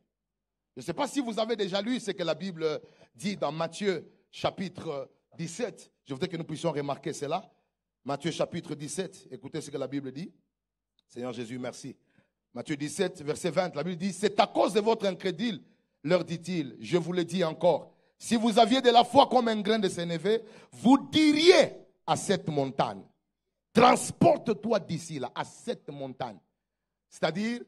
Je ne sais pas si vous avez déjà lu ce que la Bible dit dans Matthieu chapitre 17. Je voudrais que nous puissions remarquer cela. Matthieu chapitre 17, écoutez ce que la Bible dit. Seigneur Jésus, merci. Matthieu 17, verset 20, la Bible dit « C'est à cause de votre incrédule, leur dit-il, je vous le dis encore, si vous aviez de la foi comme un grain de sénévé, vous diriez à cette montagne, transporte-toi d'ici là, à cette montagne. » C'est-à-dire,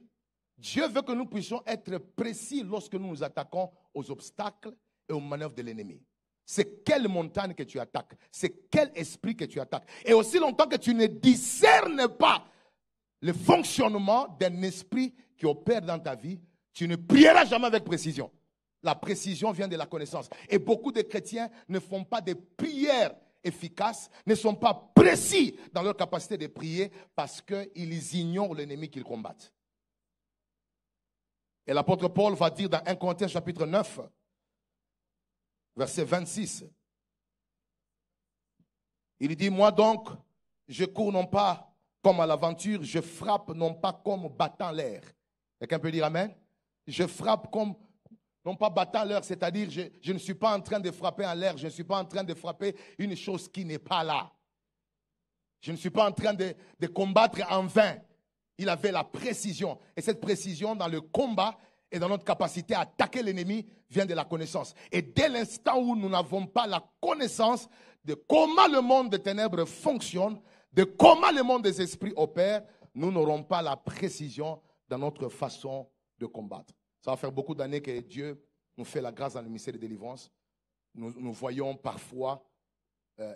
Dieu veut que nous puissions être précis lorsque nous nous attaquons aux obstacles et aux manœuvres de l'ennemi. C'est quelle montagne que tu attaques, c'est quel esprit que tu attaques. Et aussi longtemps que tu ne discernes pas le fonctionnement d'un esprit qui opère dans ta vie, tu ne prieras jamais avec précision. La précision vient de la connaissance. Et beaucoup de chrétiens ne font pas des prières efficaces, ne sont pas précis dans leur capacité de prier parce qu'ils ignorent l'ennemi qu'ils combattent. Et l'apôtre Paul va dire dans 1 Corinthiens chapitre 9, verset 26, il dit, moi donc, je cours non pas comme à l'aventure, je frappe non pas comme battant l'air. Quelqu'un peut dire amen? Je frappe comme, non pas battant l'air, c'est-à-dire je ne suis pas en train de frapper en l'air, je ne suis pas en train de frapper une chose qui n'est pas là. Je ne suis pas en train de combattre en vain. Il avait la précision. Et cette précision dans le combat et dans notre capacité à attaquer l'ennemi vient de la connaissance. Et dès l'instant où nous n'avons pas la connaissance de comment le monde des ténèbres fonctionne, de comment le monde des esprits opère, nous n'aurons pas la précision dans notre façon de combattre. Ça va faire beaucoup d'années que Dieu nous fait la grâce dans le ministère de délivrance. Nous voyons parfois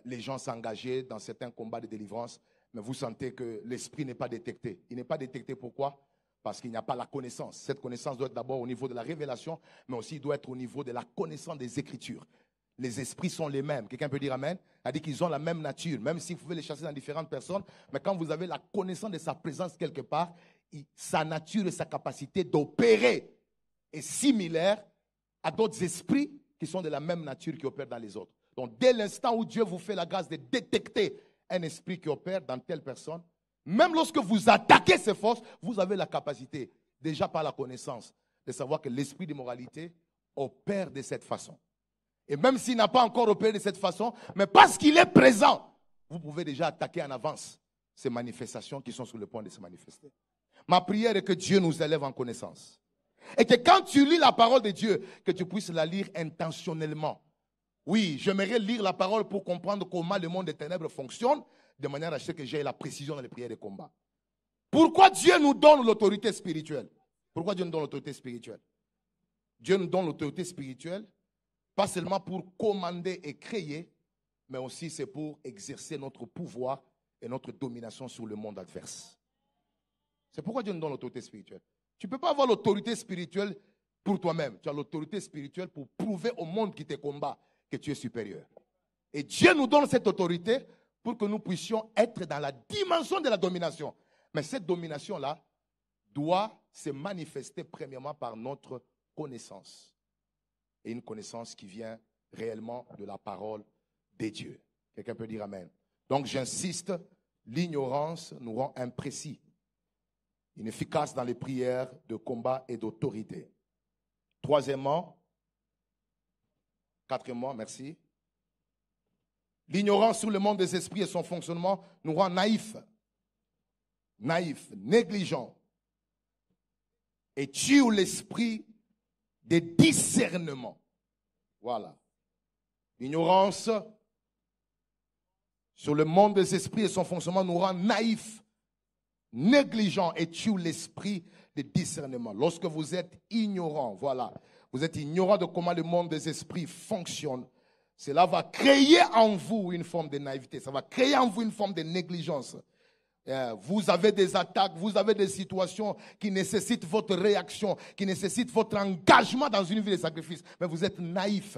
les gens s'engager dans certains combats de délivrance, mais vous sentez que l'esprit n'est pas détecté. Il n'est pas détecté pourquoi? Parce qu'il n'y a pas la connaissance. Cette connaissance doit être d'abord au niveau de la révélation, mais aussi il doit être au niveau de la connaissance des Écritures. Les esprits sont les mêmes. Quelqu'un peut dire amen? C'est-à-dire qu'ils ont la même nature, même si vous pouvez les chasser dans différentes personnes, mais quand vous avez la connaissance de sa présence quelque part, sa nature et sa capacité d'opérer est similaire à d'autres esprits qui sont de la même nature qui opèrent dans les autres. Donc, dès l'instant où Dieu vous fait la grâce de détecter un esprit qui opère dans telle personne, même lorsque vous attaquez ces forces, vous avez la capacité, déjà par la connaissance, de savoir que l'esprit d'immoralité opère de cette façon. Et même s'il n'a pas encore opéré de cette façon, mais parce qu'il est présent, vous pouvez déjà attaquer en avance ces manifestations qui sont sur le point de se manifester. Ma prière est que Dieu nous élève en connaissance. Et que quand tu lis la parole de Dieu, que tu puisses la lire intentionnellement. Oui, j'aimerais lire la parole pour comprendre comment le monde des ténèbres fonctionne, de manière à ce que j'ai la précision dans les prières de combat. Pourquoi Dieu nous donne l'autorité spirituelle? Pourquoi Dieu nous donne l'autorité spirituelle? Dieu nous donne l'autorité spirituelle, pas seulement pour commander et créer, mais aussi c'est pour exercer notre pouvoir et notre domination sur le monde adverse. C'est pourquoi Dieu nous donne l'autorité spirituelle. Tu ne peux pas avoir l'autorité spirituelle pour toi-même. Tu as l'autorité spirituelle pour prouver au monde qui te combat que tu es supérieur. Et Dieu nous donne cette autorité pour que nous puissions être dans la dimension de la domination. Mais cette domination-là doit se manifester premièrement par notre connaissance. Et une connaissance qui vient réellement de la parole de Dieu. Quelqu'un peut dire amen. Donc j'insiste, l'ignorance nous rend imprécis, inefficace dans les prières de combat et d'autorité. Quatrièmement, merci. L'ignorance sur le monde des esprits et son fonctionnement nous rend naïfs, négligents, et tue l'esprit de discernement. Voilà. L'ignorance sur le monde des esprits et son fonctionnement nous rend naïfs, négligents et tue l'esprit de discernement. Lorsque vous êtes ignorant, voilà, vous êtes ignorant de comment le monde des esprits fonctionne, cela va créer en vous une forme de naïveté, ça va créer en vous une forme de négligence. Vous avez des attaques, vous avez des situations qui nécessitent votre réaction, qui nécessitent votre engagement dans une vie de sacrifice. Mais vous êtes naïf.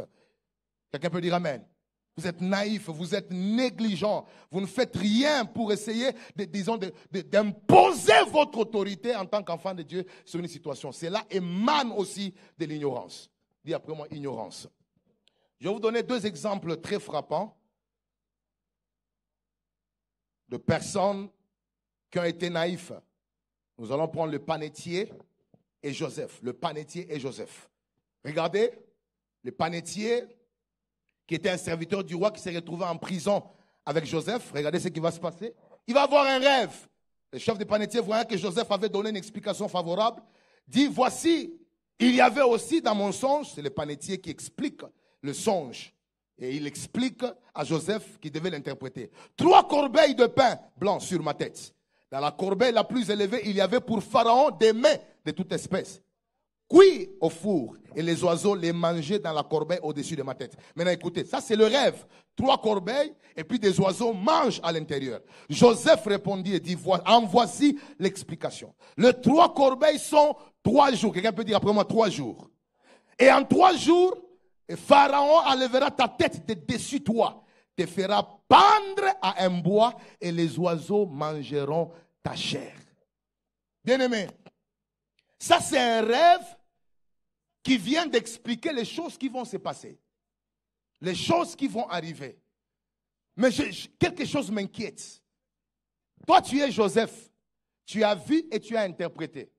Quelqu'un peut dire amen. Vous êtes naïf, vous êtes négligent. Vous ne faites rien pour essayer, d'imposer votre autorité en tant qu'enfant de Dieu sur une situation. Cela émane aussi de l'ignorance. Dis après moi, ignorance. Je vais vous donner deux exemples très frappants de personnes qui ont été naïfs. Nous allons prendre le panetier et Joseph. Le panetier et Joseph. Regardez, le panetier qui était un serviteur du roi qui s'est retrouvé en prison avec Joseph. Regardez ce qui va se passer. Il va avoir un rêve. Le chef des panetiers, voyant que Joseph avait donné une explication favorable, dit, voici, il y avait aussi dans mon songe, c'est le panetier qui explique le songe. Et il explique à Joseph qui devait l'interpréter. 3 corbeilles de pain blanc sur ma tête. Dans la corbeille la plus élevée, il y avait pour Pharaon des mets de toute espèce, cuits au four, et les oiseaux les mangeaient dans la corbeille au-dessus de ma tête. Maintenant écoutez, ça c'est le rêve. 3 corbeilles et puis des oiseaux mangent à l'intérieur. Joseph répondit et dit, en voici l'explication. Les 3 corbeilles sont 3 jours. Quelqu'un peut dire après moi 3 jours. Et en 3 jours, Pharaon enlèvera ta tête de dessus toi, te fera pendre à un bois et les oiseaux mangeront ta chair. Bien-aimé, ça c'est un rêve qui vient d'expliquer les choses qui vont se passer, les choses qui vont arriver. Mais quelque chose m'inquiète. Toi, tu es Joseph. Tu as vu et tu as interprété.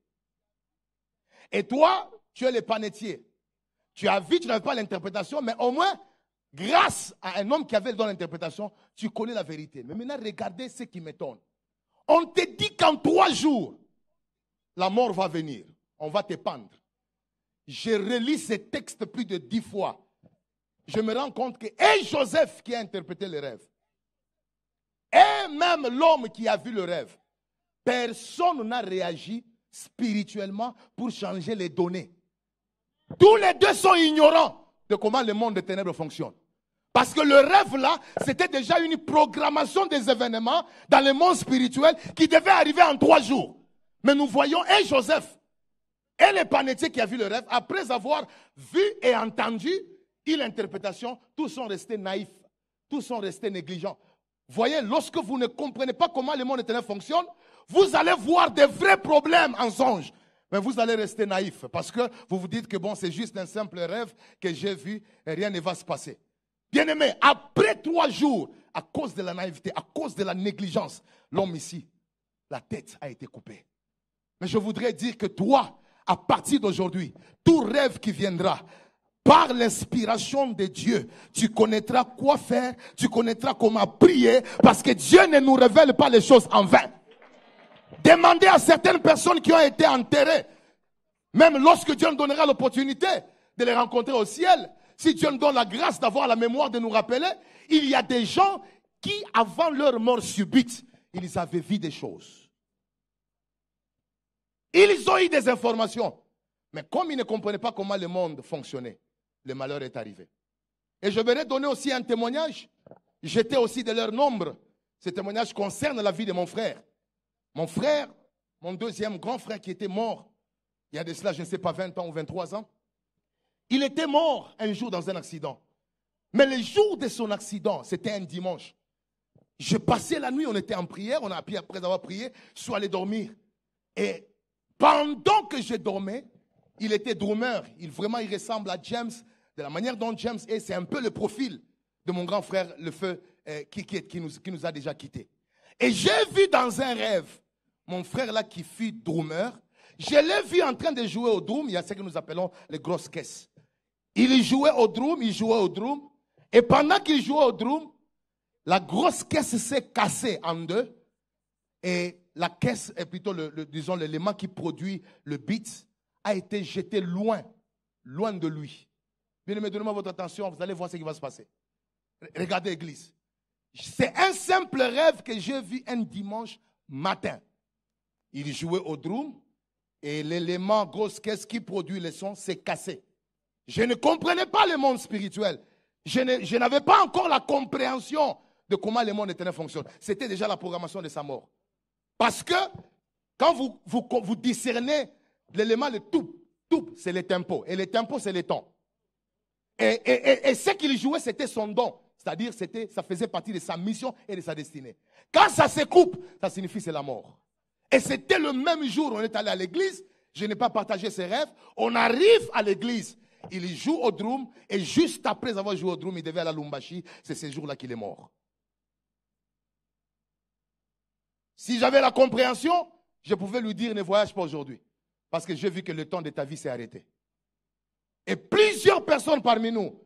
Et toi, tu es le panetier. Tu as vu, tu n'avais pas l'interprétation, mais au moins, grâce à un homme qui avait le don d'interprétation, tu connais la vérité. Mais maintenant, regardez ce qui m'étonne. On te dit qu'en 3 jours, la mort va venir. On va te pendre. Je relis ces textes plus de 10 fois. Je me rends compte que et Joseph qui a interprété le rêve, et même l'homme qui a vu le rêve, personne n'a réagi spirituellement pour changer les données. Tous les deux sont ignorants de comment le monde des ténèbres fonctionne. Parce que le rêve là, c'était déjà une programmation des événements dans le monde spirituel qui devait arriver en 3 jours. Mais nous voyons et Joseph et le panetier qui a vu le rêve, après avoir vu et entendu l'interprétation, tous sont restés naïfs, tous sont restés négligents. Voyez, lorsque vous ne comprenez pas comment le monde des ténèbres fonctionne, vous allez voir des vrais problèmes en songe. Mais vous allez rester naïf parce que vous vous dites que bon, c'est juste un simple rêve que j'ai vu et rien ne va se passer. Bien-aimé, après 3 jours, à cause de la naïveté, à cause de la négligence, l'homme ici, la tête a été coupée. Mais je voudrais dire que toi, à partir d'aujourd'hui, tout rêve qui viendra, par l'inspiration de Dieu, tu connaîtras quoi faire, tu connaîtras comment prier, parce que Dieu ne nous révèle pas les choses en vain. Demandez à certaines personnes qui ont été enterrées, même lorsque Dieu nous donnera l'opportunité de les rencontrer au ciel, si Dieu nous donne la grâce d'avoir la mémoire de nous rappeler, il y a des gens qui, avant leur mort subite, ils avaient vu des choses. Ils ont eu des informations. Mais comme ils ne comprenaient pas comment le monde fonctionnait, le malheur est arrivé. Et je vais donner aussi un témoignage. J'étais aussi de leur nombre. Ce témoignage concerne la vie de mon frère. Mon frère, mon deuxième grand frère qui était mort, il y a de cela, je ne sais pas, 20 ans ou 23 ans. Il était mort un jour dans un accident. Mais le jour de son accident, c'était un dimanche. Je passais la nuit, on était en prière, on a appris après avoir prié, je suis allé dormir. Et pendant que je dormais, il était drummer. Il ressemble à James. De la manière dont James est, c'est un peu le profil de mon grand frère, le feu, qui nous a déjà quittés. Et j'ai vu dans un rêve, mon frère là qui fut drummer, je l'ai vu en train de jouer au drum. Il y a ce que nous appelons les grosses caisses. Il jouait au drum, et pendant qu'il jouait au drum, la grosse caisse s'est cassée en deux, et la caisse, est plutôt disons l'élément qui produit le beat, a été jeté loin de lui. Bien-aimés, donnez-moi votre attention, vous allez voir ce qui va se passer. Regardez l'église. C'est un simple rêve que j'ai vu un dimanche matin. Il jouait au drum et l'élément grosse caisse qui produit le son s'est cassé. Je ne comprenais pas le monde spirituel. Je n'avais pas encore la compréhension de comment le monde éternel fonctionne. C'était déjà la programmation de sa mort. Parce que quand vous discernez l'élément, le tout, c'est le tempo. Et le tempo, c'est le temps. Et ce qu'il jouait, c'était son don. C'est-à-dire, ça faisait partie de sa mission et de sa destinée. Quand ça se coupe, ça signifie c'est la mort. Et c'était le même jour, on est allé à l'église. Je n'ai pas partagé ses rêves. On arrive à l'église. Il joue au drum. Et juste après avoir joué au drum, il devait aller à Lumbashi. C'est ce jour-là qu'il est mort. Si j'avais la compréhension, je pouvais lui dire ne voyage pas aujourd'hui. Parce que j'ai vu que le temps de ta vie s'est arrêté. Et plusieurs personnes parmi nous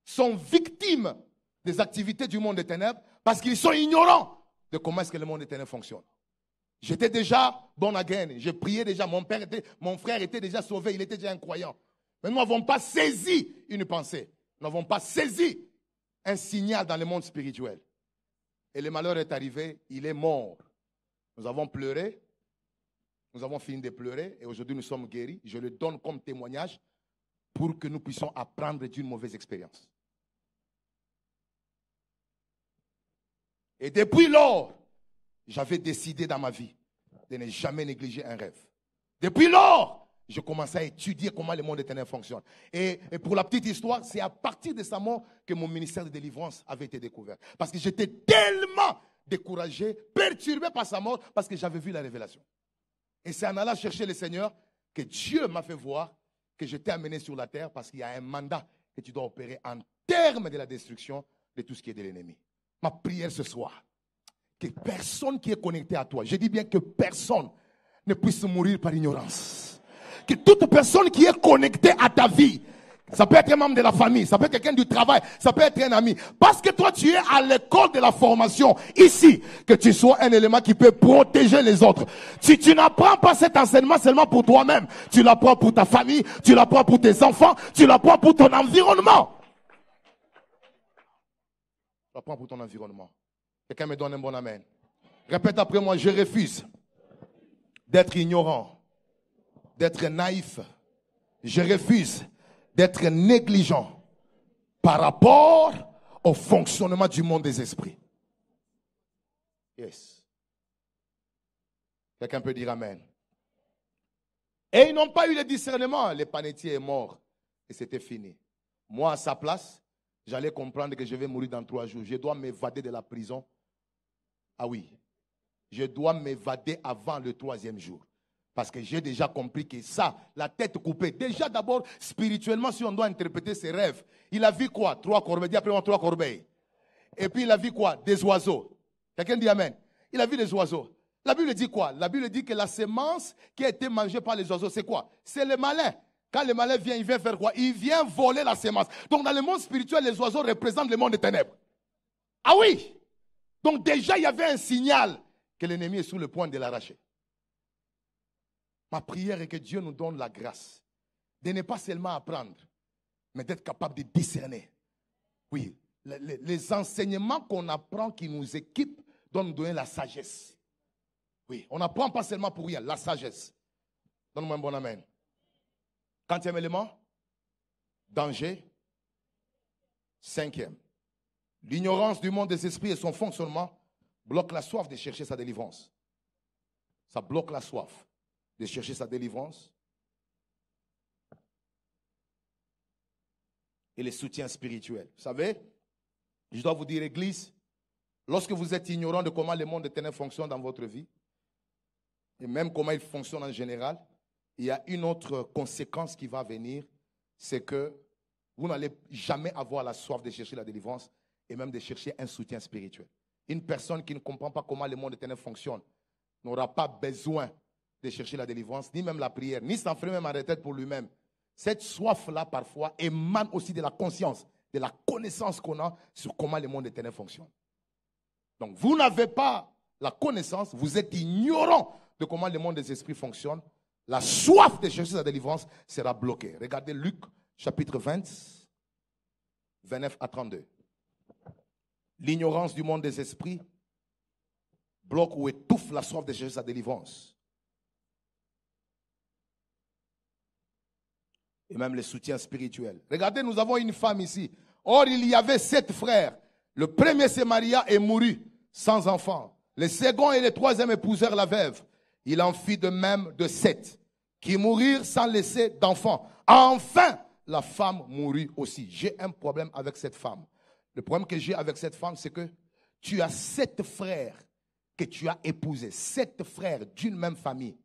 sont victimes des activités du monde des ténèbres parce qu'ils sont ignorants de comment est-ce que le monde des ténèbres fonctionne. J'étais déjà born again, je priais déjà, mon frère était déjà sauvé, il était déjà un croyant. Mais nous n'avons pas saisi une pensée, nous n'avons pas saisi un signal dans le monde spirituel. Et le malheur est arrivé, il est mort. Nous avons pleuré, nous avons fini de pleurer et aujourd'hui nous sommes guéris. Je le donne comme témoignage pour que nous puissions apprendre d'une mauvaise expérience. Et depuis lors, j'avais décidé dans ma vie de ne jamais négliger un rêve. Depuis lors, je commençais à étudier comment le monde des ténèbres fonctionne. Et pour la petite histoire, c'est à partir de sa mort que mon ministère de délivrance avait été découvert. Parce que j'étais tellement découragé, perturbé par sa mort, parce que j'avais vu la révélation. Et c'est en allant chercher le Seigneur que Dieu m'a fait voir que j'étais amené sur la terre parce qu'il y a un mandat que tu dois opérer en termes de la destruction de tout ce qui est de l'ennemi. Ma prière ce soir, que personne qui est connecté à toi, je dis bien que personne ne puisse mourir par ignorance. Que toute personne qui est connectée à ta vie, ça peut être un membre de la famille, ça peut être quelqu'un du travail, ça peut être un ami. Parce que toi, tu es à l'école de la formation, ici, que tu sois un élément qui peut protéger les autres. Si tu n'apprends pas cet enseignement seulement pour toi-même, tu l'apprends pour ta famille, tu l'apprends pour tes enfants, tu l'apprends pour ton environnement. Tu l'apprends pour ton environnement. Quelqu'un me donne un bon amen. Répète après moi, je refuse d'être ignorant, d'être naïf. Je refuse d'être négligent par rapport au fonctionnement du monde des esprits. Yes. Quelqu'un peut dire amen. Et ils n'ont pas eu le discernement. Le panetier est mort et c'était fini. Moi, à sa place, j'allais comprendre que je vais mourir dans 3 jours. Je dois m'évader de la prison. Ah oui, je dois m'évader avant le 3e jour. Parce que j'ai déjà compris que ça, la tête coupée, déjà d'abord, spirituellement, si on doit interpréter ses rêves, il a vu quoi? 3 corbeilles, dis après moi 3 corbeilles. Et puis il a vu quoi? Des oiseaux. Quelqu'un dit amen. Il a vu les oiseaux. La Bible dit quoi? La Bible dit que la semence qui a été mangée par les oiseaux, c'est quoi? C'est le malin. Quand le malin vient, il vient faire quoi? Il vient voler la semence. Donc dans le monde spirituel, les oiseaux représentent le monde des ténèbres. Ah oui! Donc déjà, il y avait un signal que l'ennemi est sur le point de l'arracher. Ma prière est que Dieu nous donne la grâce de ne pas seulement apprendre, mais d'être capable de discerner. Oui, les enseignements qu'on apprend qui nous équipent doivent nous donner la sagesse. Oui, on n'apprend pas seulement pour rien, la sagesse. Donne-moi un bon amen. 4e élément, danger. 5e, l'ignorance du monde des esprits et son fonctionnement bloque la soif de chercher sa délivrance. Ça bloque la soif de chercher sa délivrance et les soutiens spirituels. Vous savez, je dois vous dire, Église, lorsque vous êtes ignorant de comment le monde des ténèbres fonctionne dans votre vie, et même comment il fonctionne en général, il y a une autre conséquence qui va venir, c'est que vous n'allez jamais avoir la soif de chercher la délivrance et même de chercher un soutien spirituel. Une personne qui ne comprend pas comment le monde des ténèbres fonctionne n'aura pas besoin de chercher la délivrance, ni même la prière, ni s'enfermer même en retraite pour lui-même. Cette soif-là, parfois, émane aussi de la conscience, de la connaissance qu'on a sur comment le monde des ténèbres fonctionne. Donc, vous n'avez pas la connaissance, vous êtes ignorant de comment le monde des esprits fonctionne. La soif de chercher sa délivrance sera bloquée. Regardez Luc, chapitre 20, 29 à 32. L'ignorance du monde des esprits bloque ou étouffe la soif de chercher sa délivrance. Et même les soutiens spirituels. Regardez, nous avons une femme ici. Or, il y avait 7 frères. Le premier se maria et mourut sans enfant. Le second et le troisième épousèrent la veuve. Il en fit de même de 7 qui mourirent sans laisser d'enfants. Enfin, la femme mourut aussi. J'ai un problème avec cette femme. Le problème que j'ai avec cette femme, c'est que tu as 7 frères que tu as épousés. 7 frères d'une même famille.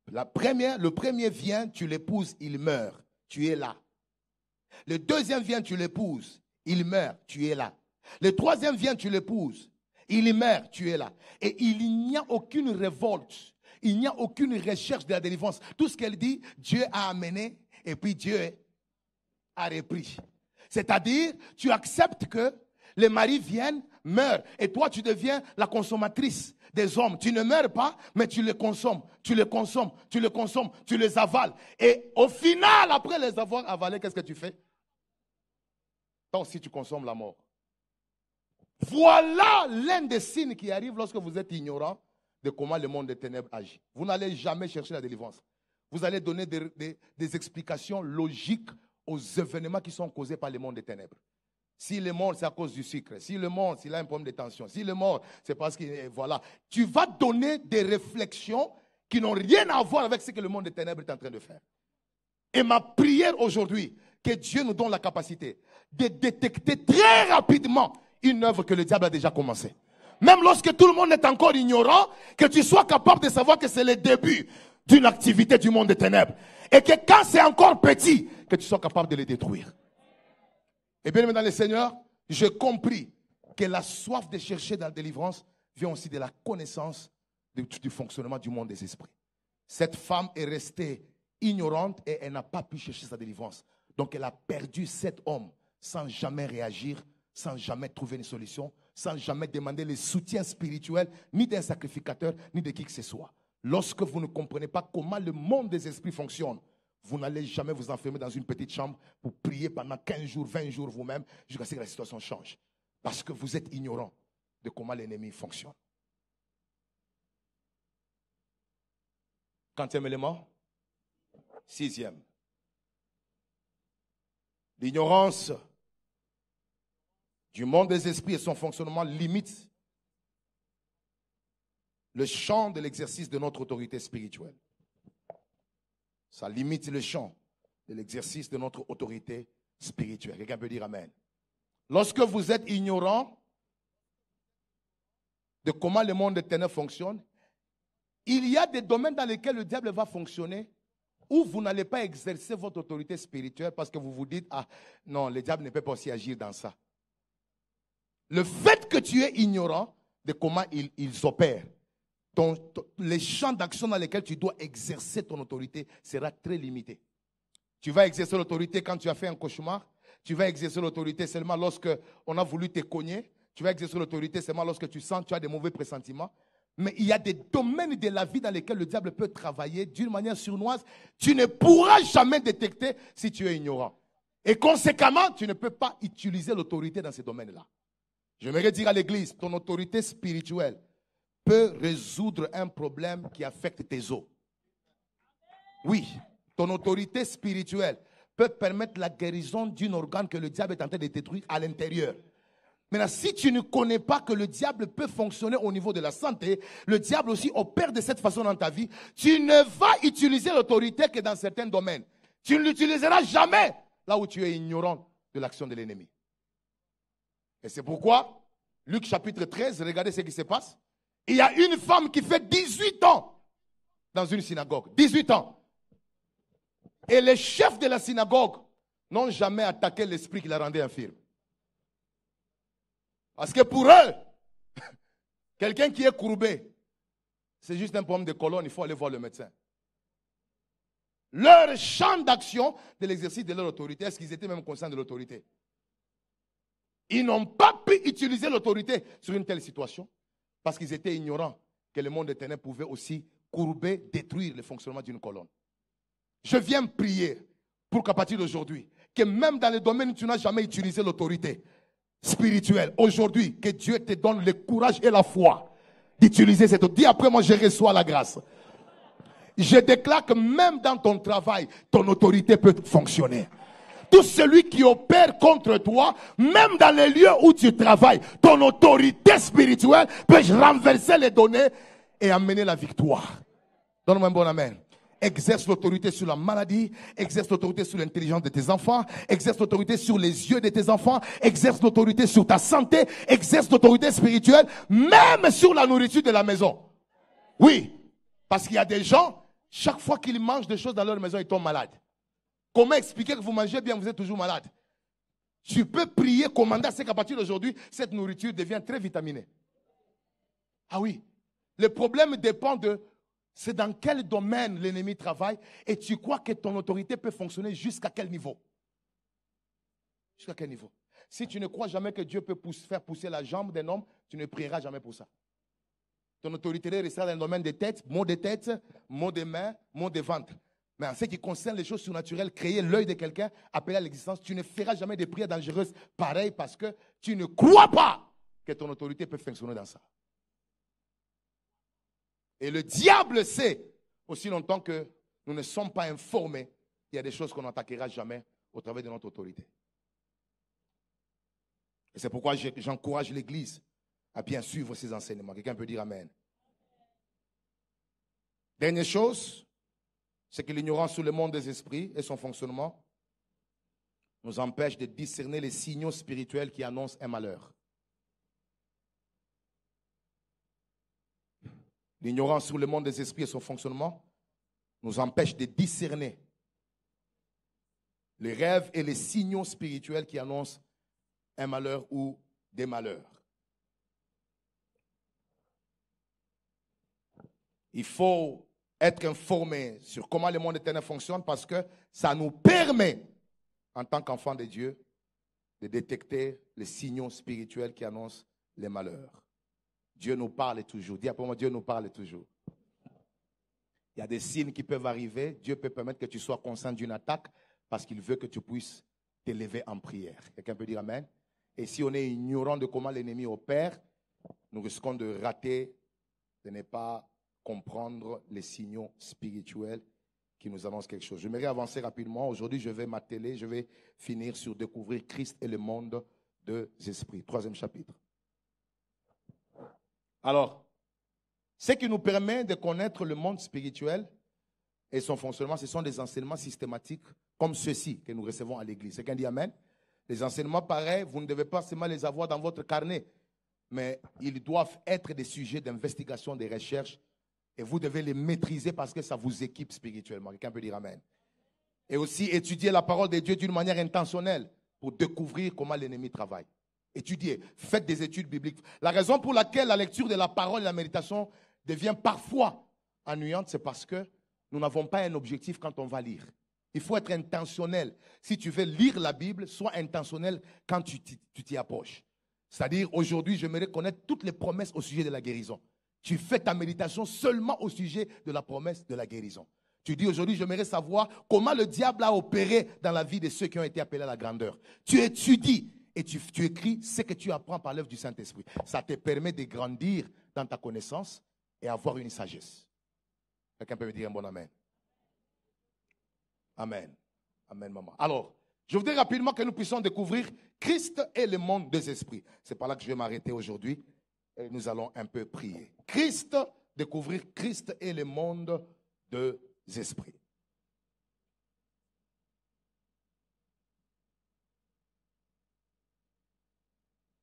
Le premier vient, tu l'épouses, il meurt. Tu es là. Le deuxième vient, tu l'épouses, il meurt, tu es là. Le troisième vient, tu l'épouses, il meurt, tu es là. Et il n'y a aucune révolte, il n'y a aucune recherche de la délivrance. Tout ce qu'elle dit, Dieu a amené et puis Dieu a repris. C'est-à-dire, tu acceptes que les maris viennent, meurent, et toi tu deviens la consommatrice des hommes. Tu ne meurs pas, mais tu les consommes, tu les consommes, tu les consommes, tu les avales. Et au final, après les avoir avalés, qu'est-ce que tu fais? Toi aussi tu consommes la mort. Voilà l'un des signes qui arrive lorsque vous êtes ignorant de comment le monde des ténèbres agit. Vous n'allez jamais chercher la délivrance. Vous allez donner des explications logiques aux événements qui sont causés par le monde des ténèbres. S'il est mort, c'est à cause du sucre. S'il est mort, s'il a un problème de tension. S'il est mort, c'est parce que, voilà. Tu vas donner des réflexions qui n'ont rien à voir avec ce que le monde des ténèbres est en train de faire. Et ma prière aujourd'hui, que Dieu nous donne la capacité de détecter très rapidement une œuvre que le diable a déjà commencée. Même lorsque tout le monde est encore ignorant, que tu sois capable de savoir que c'est le début d'une activité du monde des ténèbres. Et que quand c'est encore petit, que tu sois capable de les détruire. Et bien, mesdames les seigneurs, j'ai compris que la soif de chercher dans la délivrance vient aussi de la connaissance du fonctionnement du monde des esprits. Cette femme est restée ignorante et elle n'a pas pu chercher sa délivrance. Donc elle a perdu cet homme sans jamais réagir, sans jamais trouver une solution, sans jamais demander le soutien spirituel, ni d'un sacrificateur, ni de qui que ce soit. Lorsque vous ne comprenez pas comment le monde des esprits fonctionne, vous n'allez jamais vous enfermer dans une petite chambre pour prier pendant 15 jours, 20 jours vous-même, jusqu'à ce que la situation change. Parce que vous êtes ignorant de comment l'ennemi fonctionne. 40e élément. 6e. L'ignorance du monde des esprits et son fonctionnement limite le champ de l'exercice de notre autorité spirituelle. Ça limite le champ de l'exercice de notre autorité spirituelle. Quelqu'un peut dire amen. Lorsque vous êtes ignorant de comment le monde des ténèbres fonctionne, il y a des domaines dans lesquels le diable va fonctionner où vous n'allez pas exercer votre autorité spirituelle parce que vous vous dites, ah non, le diable ne peut pas aussi agir dans ça. Le fait que tu es ignorant de comment ils opèrent, les champs d'action dans lesquels tu dois exercer ton autorité sera très limité. Tu vas exercer l'autorité quand tu as fait un cauchemar. Tu vas exercer l'autorité seulement lorsque on a voulu te cogner. Tu vas exercer l'autorité seulement lorsque tu sens que tu as des mauvais pressentiments. Mais il y a des domaines de la vie dans lesquels le diable peut travailler d'une manière sournoise. Tu ne pourras jamais détecter si tu es ignorant. Et conséquemment, tu ne peux pas utiliser l'autorité dans ces domaines-là. J'aimerais dire à l'église, ton autorité spirituelle peut résoudre un problème qui affecte tes os. Oui, ton autorité spirituelle peut permettre la guérison d'un organe que le diable est en train de détruire à l'intérieur. Maintenant, si tu ne connais pas que le diable peut fonctionner au niveau de la santé, le diable aussi opère de cette façon dans ta vie, tu ne vas utiliser l'autorité que dans certains domaines. Tu ne l'utiliseras jamais là où tu es ignorant de l'action de l'ennemi. Et c'est pourquoi, Luc chapitre 13, regardez ce qui se passe. Il y a une femme qui fait 18 ans dans une synagogue. 18 ans. Et les chefs de la synagogue n'ont jamais attaqué l'esprit qui la rendait infirme. Parce que pour eux, quelqu'un qui est courbé, c'est juste un problème de colonne, il faut aller voir le médecin. Leur champ d'action de l'exercice de leur autorité, est-ce qu'ils étaient même conscients de l'autorité? Ils n'ont pas pu utiliser l'autorité sur une telle situation parce qu'ils étaient ignorants que le monde des ténèbres pouvait aussi courber, détruire le fonctionnement d'une colonne. Je viens prier pour qu'à partir d'aujourd'hui, que même dans les domaines où tu n'as jamais utilisé l'autorité spirituelle, aujourd'hui, que Dieu te donne le courage et la foi d'utiliser cette autorité. Dis après moi, je reçois la grâce. Je déclare que même dans ton travail, ton autorité peut fonctionner. Tout celui qui opère contre toi, même dans les lieux où tu travailles, ton autorité spirituelle peut renverser les données et amener la victoire. Donne-moi un bon amen. Exerce l'autorité sur la maladie, exerce l'autorité sur l'intelligence de tes enfants, exerce l'autorité sur les yeux de tes enfants, exerce l'autorité sur ta santé, exerce l'autorité spirituelle, même sur la nourriture de la maison. Oui, parce qu'il y a des gens, chaque fois qu'ils mangent des choses dans leur maison, ils tombent malades. Comment expliquer que vous mangez bien, vous êtes toujours malade? Tu peux prier, commander à ce qu'à partir d'aujourd'hui, cette nourriture devient très vitaminée. Ah oui, le problème dépend de c'est dans quel domaine l'ennemi travaille et tu crois que ton autorité peut fonctionner jusqu'à quel niveau? Jusqu'à quel niveau? Si tu ne crois jamais que Dieu peut faire pousser la jambe d'un homme, tu ne prieras jamais pour ça. Ton autorité restera dans le domaine des têtes, mots des mains, mots des ventres. Mais en ce qui concerne les choses surnaturelles, créer l'œil de quelqu'un, appeler à l'existence, tu ne feras jamais de prières dangereuses pareilles parce que tu ne crois pas que ton autorité peut fonctionner dans ça. Et le diable sait, aussi longtemps que nous ne sommes pas informés, il y a des choses qu'on n'attaquera jamais au travers de notre autorité. Et c'est pourquoi j'encourage l'Église à bien suivre ces enseignements. Quelqu'un peut dire amen. Dernière chose, c'est que l'ignorance sur le monde des esprits et son fonctionnement nous empêche de discerner les signaux spirituels qui annoncent un malheur. L'ignorance sur le monde des esprits et son fonctionnement nous empêche de discerner les rêves et les signaux spirituels qui annoncent un malheur ou des malheurs. Il faut être informé sur comment le monde éternel fonctionne parce que ça nous permet, en tant qu'enfants de Dieu, de détecter les signaux spirituels qui annoncent les malheurs. Dieu nous parle toujours. Dis après moi, Dieu nous parle toujours. Il y a des signes qui peuvent arriver. Dieu peut permettre que tu sois conscient d'une attaque parce qu'il veut que tu puisses t'élever en prière. Quelqu'un peut dire Amen? Et si on est ignorant de comment l'ennemi opère, nous risquons de rater, de ne pas comprendre les signaux spirituels qui nous annoncent quelque chose. J'aimerais avancer rapidement. Aujourd'hui, je vais finir sur découvrir Christ et le monde des esprits. 3e chapitre. Alors, ce qui nous permet de connaître le monde spirituel et son fonctionnement, ce sont des enseignements systématiques comme ceux-ci que nous recevons à l'église. Quelqu'un dit Amen? Les enseignements pareils, vous ne devez pas seulement les avoir dans votre carnet, mais ils doivent être des sujets d'investigation, des recherches, et vous devez les maîtriser parce que ça vous équipe spirituellement. Quelqu'un peut dire Amen? Et aussi étudier la parole de Dieu d'une manière intentionnelle pour découvrir comment l'ennemi travaille. Étudiez, faites des études bibliques. La raison pour laquelle la lecture de la parole et la méditation devient parfois ennuyante, c'est parce que nous n'avons pas un objectif quand on va lire. Il faut être intentionnel. Si tu veux lire la Bible, sois intentionnel quand tu t'y approches. C'est-à-dire, aujourd'hui, j'aimerais connaître toutes les promesses au sujet de la guérison. Tu fais ta méditation seulement au sujet de la promesse de la guérison. Tu dis aujourd'hui, j'aimerais savoir comment le diable a opéré dans la vie de ceux qui ont été appelés à la grandeur. Tu étudies et tu écris ce que tu apprends par l'œuvre du Saint-Esprit. Ça te permet de grandir dans ta connaissance et avoir une sagesse. Quelqu'un peut me dire un bon amen? Amen. Amen, maman. Alors, je voudrais rapidement que nous puissions découvrir Christ et le monde des esprits. C'est par là que je vais m'arrêter aujourd'hui et nous allons un peu prier. Découvrir Christ et le monde des esprits.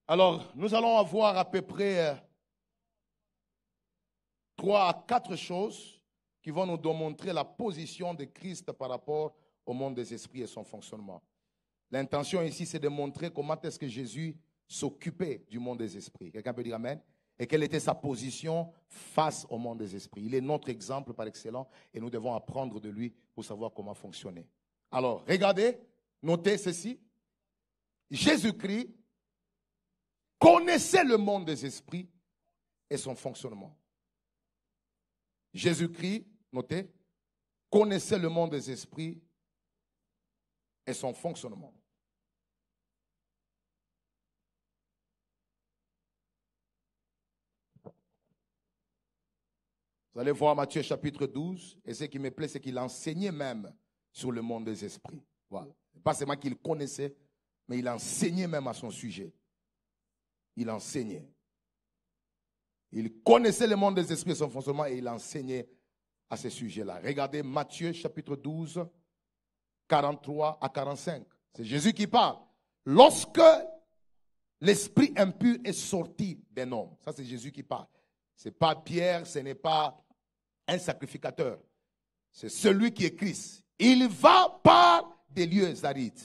Alors, nous allons avoir à peu près 3 à 4 choses qui vont nous démontrer la position de Christ par rapport au monde des esprits et son fonctionnement. L'intention ici, c'est de montrer comment est-ce que Jésus s'occupait du monde des esprits. Quelqu'un peut dire Amen? Et quelle était sa position face au monde des esprits. Il est notre exemple par excellence et nous devons apprendre de lui pour savoir comment fonctionner. Alors, regardez, notez ceci. Jésus-Christ connaissait le monde des esprits et son fonctionnement. Jésus-Christ, notez, connaissait le monde des esprits et son fonctionnement. Vous allez voir Matthieu chapitre 12, et ce qui me plaît, c'est qu'il enseignait même sur le monde des esprits. Voilà. Pas seulement qu'il connaissait, mais il enseignait même à son sujet. Il enseignait. Il connaissait le monde des esprits et son fonctionnement et il enseignait à ce sujet-là. Regardez Matthieu chapitre 12, 43 à 45. C'est Jésus qui parle. Lorsque l'esprit impur est sorti d'un homme, ça c'est Jésus qui parle. Ce n'est pas Pierre, ce n'est pas un sacrificateur. C'est celui qui est Christ. Il va par des lieux arides,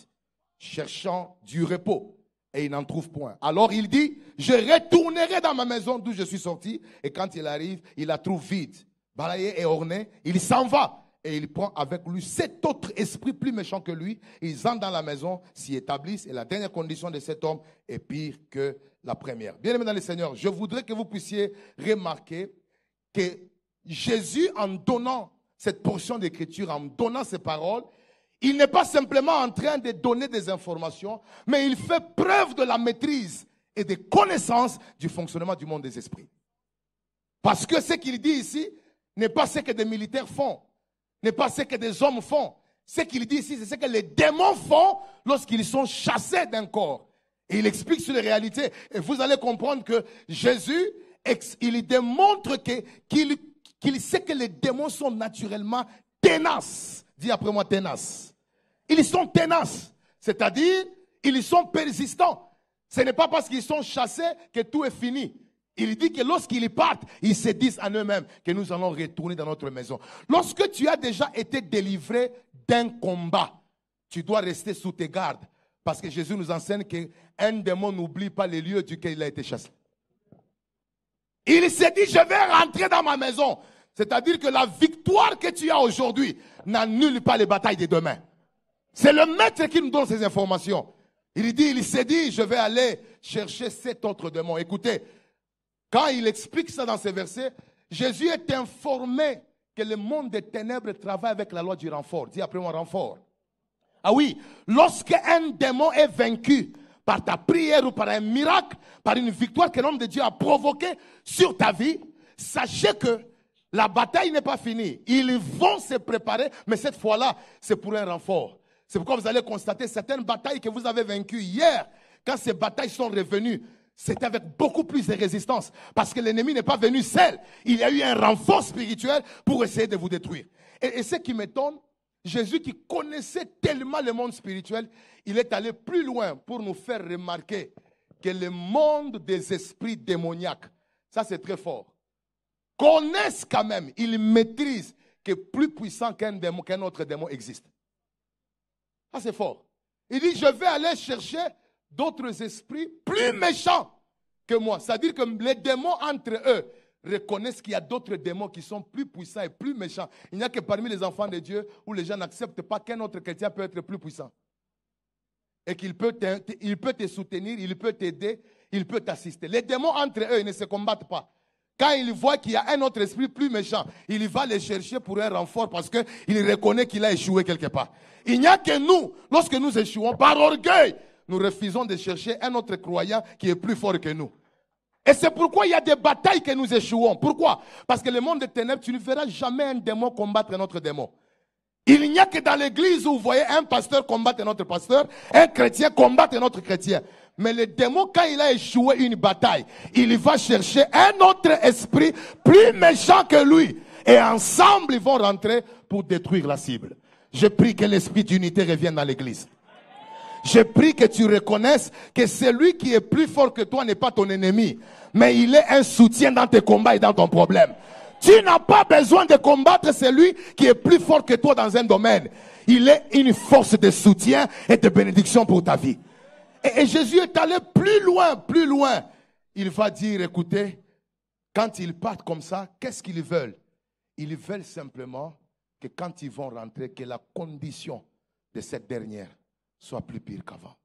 cherchant du repos. Et il n'en trouve point. Alors il dit, je retournerai dans ma maison d'où je suis sorti. Et quand il arrive, il la trouve vide, balayée et ornée. Il s'en va. Et il prend avec lui 7 autres esprits plus méchants que lui. Ils entrent dans la maison, s'y établissent. Et la dernière condition de cet homme est pire que la première. Bien-aimés dans le Seigneur, je voudrais que vous puissiez remarquer que Jésus, en donnant cette portion d'écriture, en donnant ces paroles, il n'est pas simplement en train de donner des informations, mais il fait preuve de la maîtrise et de connaissance du fonctionnement du monde des esprits. Parce que ce qu'il dit ici n'est pas ce que des militaires font, n'est pas ce que des hommes font. Ce qu'il dit ici, c'est ce que les démons font lorsqu'ils sont chassés d'un corps. Et il explique sur les réalités. Et vous allez comprendre que Jésus, il démontre qu'il sait que les démons sont naturellement tenaces. Dis après moi, tenaces. Ils sont tenaces, c'est-à-dire, ils sont persistants. Ce n'est pas parce qu'ils sont chassés que tout est fini. Il dit que lorsqu'ils partent, ils se disent en eux-mêmes que nous allons retourner dans notre maison. Lorsque tu as déjà été délivré d'un combat, tu dois rester sous tes gardes. Parce que Jésus nous enseigne qu'un démon n'oublie pas les lieux duquel il a été chassé. Il s'est dit, je vais rentrer dans ma maison. C'est-à-dire que la victoire que tu as aujourd'hui n'annule pas les batailles de demain. C'est le maître qui nous donne ces informations. Il s'est dit, je vais aller chercher cet autre démon. Écoutez, quand il explique ça dans ces versets, Jésus est informé que le monde des ténèbres travaille avec la loi du renfort. Dis après moi, renfort. Ah oui, lorsque un démon est vaincu par ta prière ou par un miracle, par une victoire que l'homme de Dieu a provoquée sur ta vie, sachez que la bataille n'est pas finie. Ils vont se préparer, mais cette fois-là, c'est pour un renfort. C'est pourquoi vous allez constater certaines batailles que vous avez vaincues hier, quand ces batailles sont revenues, c'est avec beaucoup plus de résistance. Parce que l'ennemi n'est pas venu seul. Il y a eu un renfort spirituel pour essayer de vous détruire. Et ce qui m'étonne, Jésus qui connaissait tellement le monde spirituel, il est allé plus loin pour nous faire remarquer que le monde des esprits démoniaques, ça c'est très fort, connaissent quand même, ils maîtrisent que plus puissant qu'un démon, qu'un autre démon existe. Ça c'est fort. Il dit, je vais aller chercher d'autres esprits plus méchants que moi. C'est-à-dire que les démons entre eux reconnaissent qu'il y a d'autres démons qui sont plus puissants et plus méchants. Il n'y a que parmi les enfants de Dieu où les gens n'acceptent pas qu'un autre chrétien peut être plus puissant. Et qu'il peut te soutenir, il peut t'aider, il peut t'assister. Les démons entre eux, ils ne se combattent pas. Quand il voit qu'il y a un autre esprit plus méchant, il va les chercher pour un renfort parce qu'il reconnaît qu'il a échoué quelque part. Il n'y a que nous, lorsque nous échouons, par orgueil, nous refusons de chercher un autre croyant qui est plus fort que nous. Et c'est pourquoi il y a des batailles que nous échouons. Pourquoi? Parce que le monde des ténèbres, tu ne verras jamais un démon combattre un autre démon. Il n'y a que dans l'église où vous voyez un pasteur combattre un autre pasteur, un chrétien combattre un autre chrétien. Mais le démon, quand il a échoué une bataille, il va chercher un autre esprit plus méchant que lui. Et ensemble, ils vont rentrer pour détruire la cible. Je prie que l'esprit d'unité revienne dans l'église. Je prie que tu reconnaisses que celui qui est plus fort que toi n'est pas ton ennemi, mais il est un soutien dans tes combats et dans ton problème. Tu n'as pas besoin de combattre celui qui est plus fort que toi dans un domaine. Il est une force de soutien et de bénédiction pour ta vie. Et Jésus est allé plus loin, plus loin. Il va dire, écoutez, quand ils partent comme ça, qu'est-ce qu'ils veulent? Ils veulent simplement que quand ils vont rentrer, que la condition de cette dernière soit plus pire qu'avant.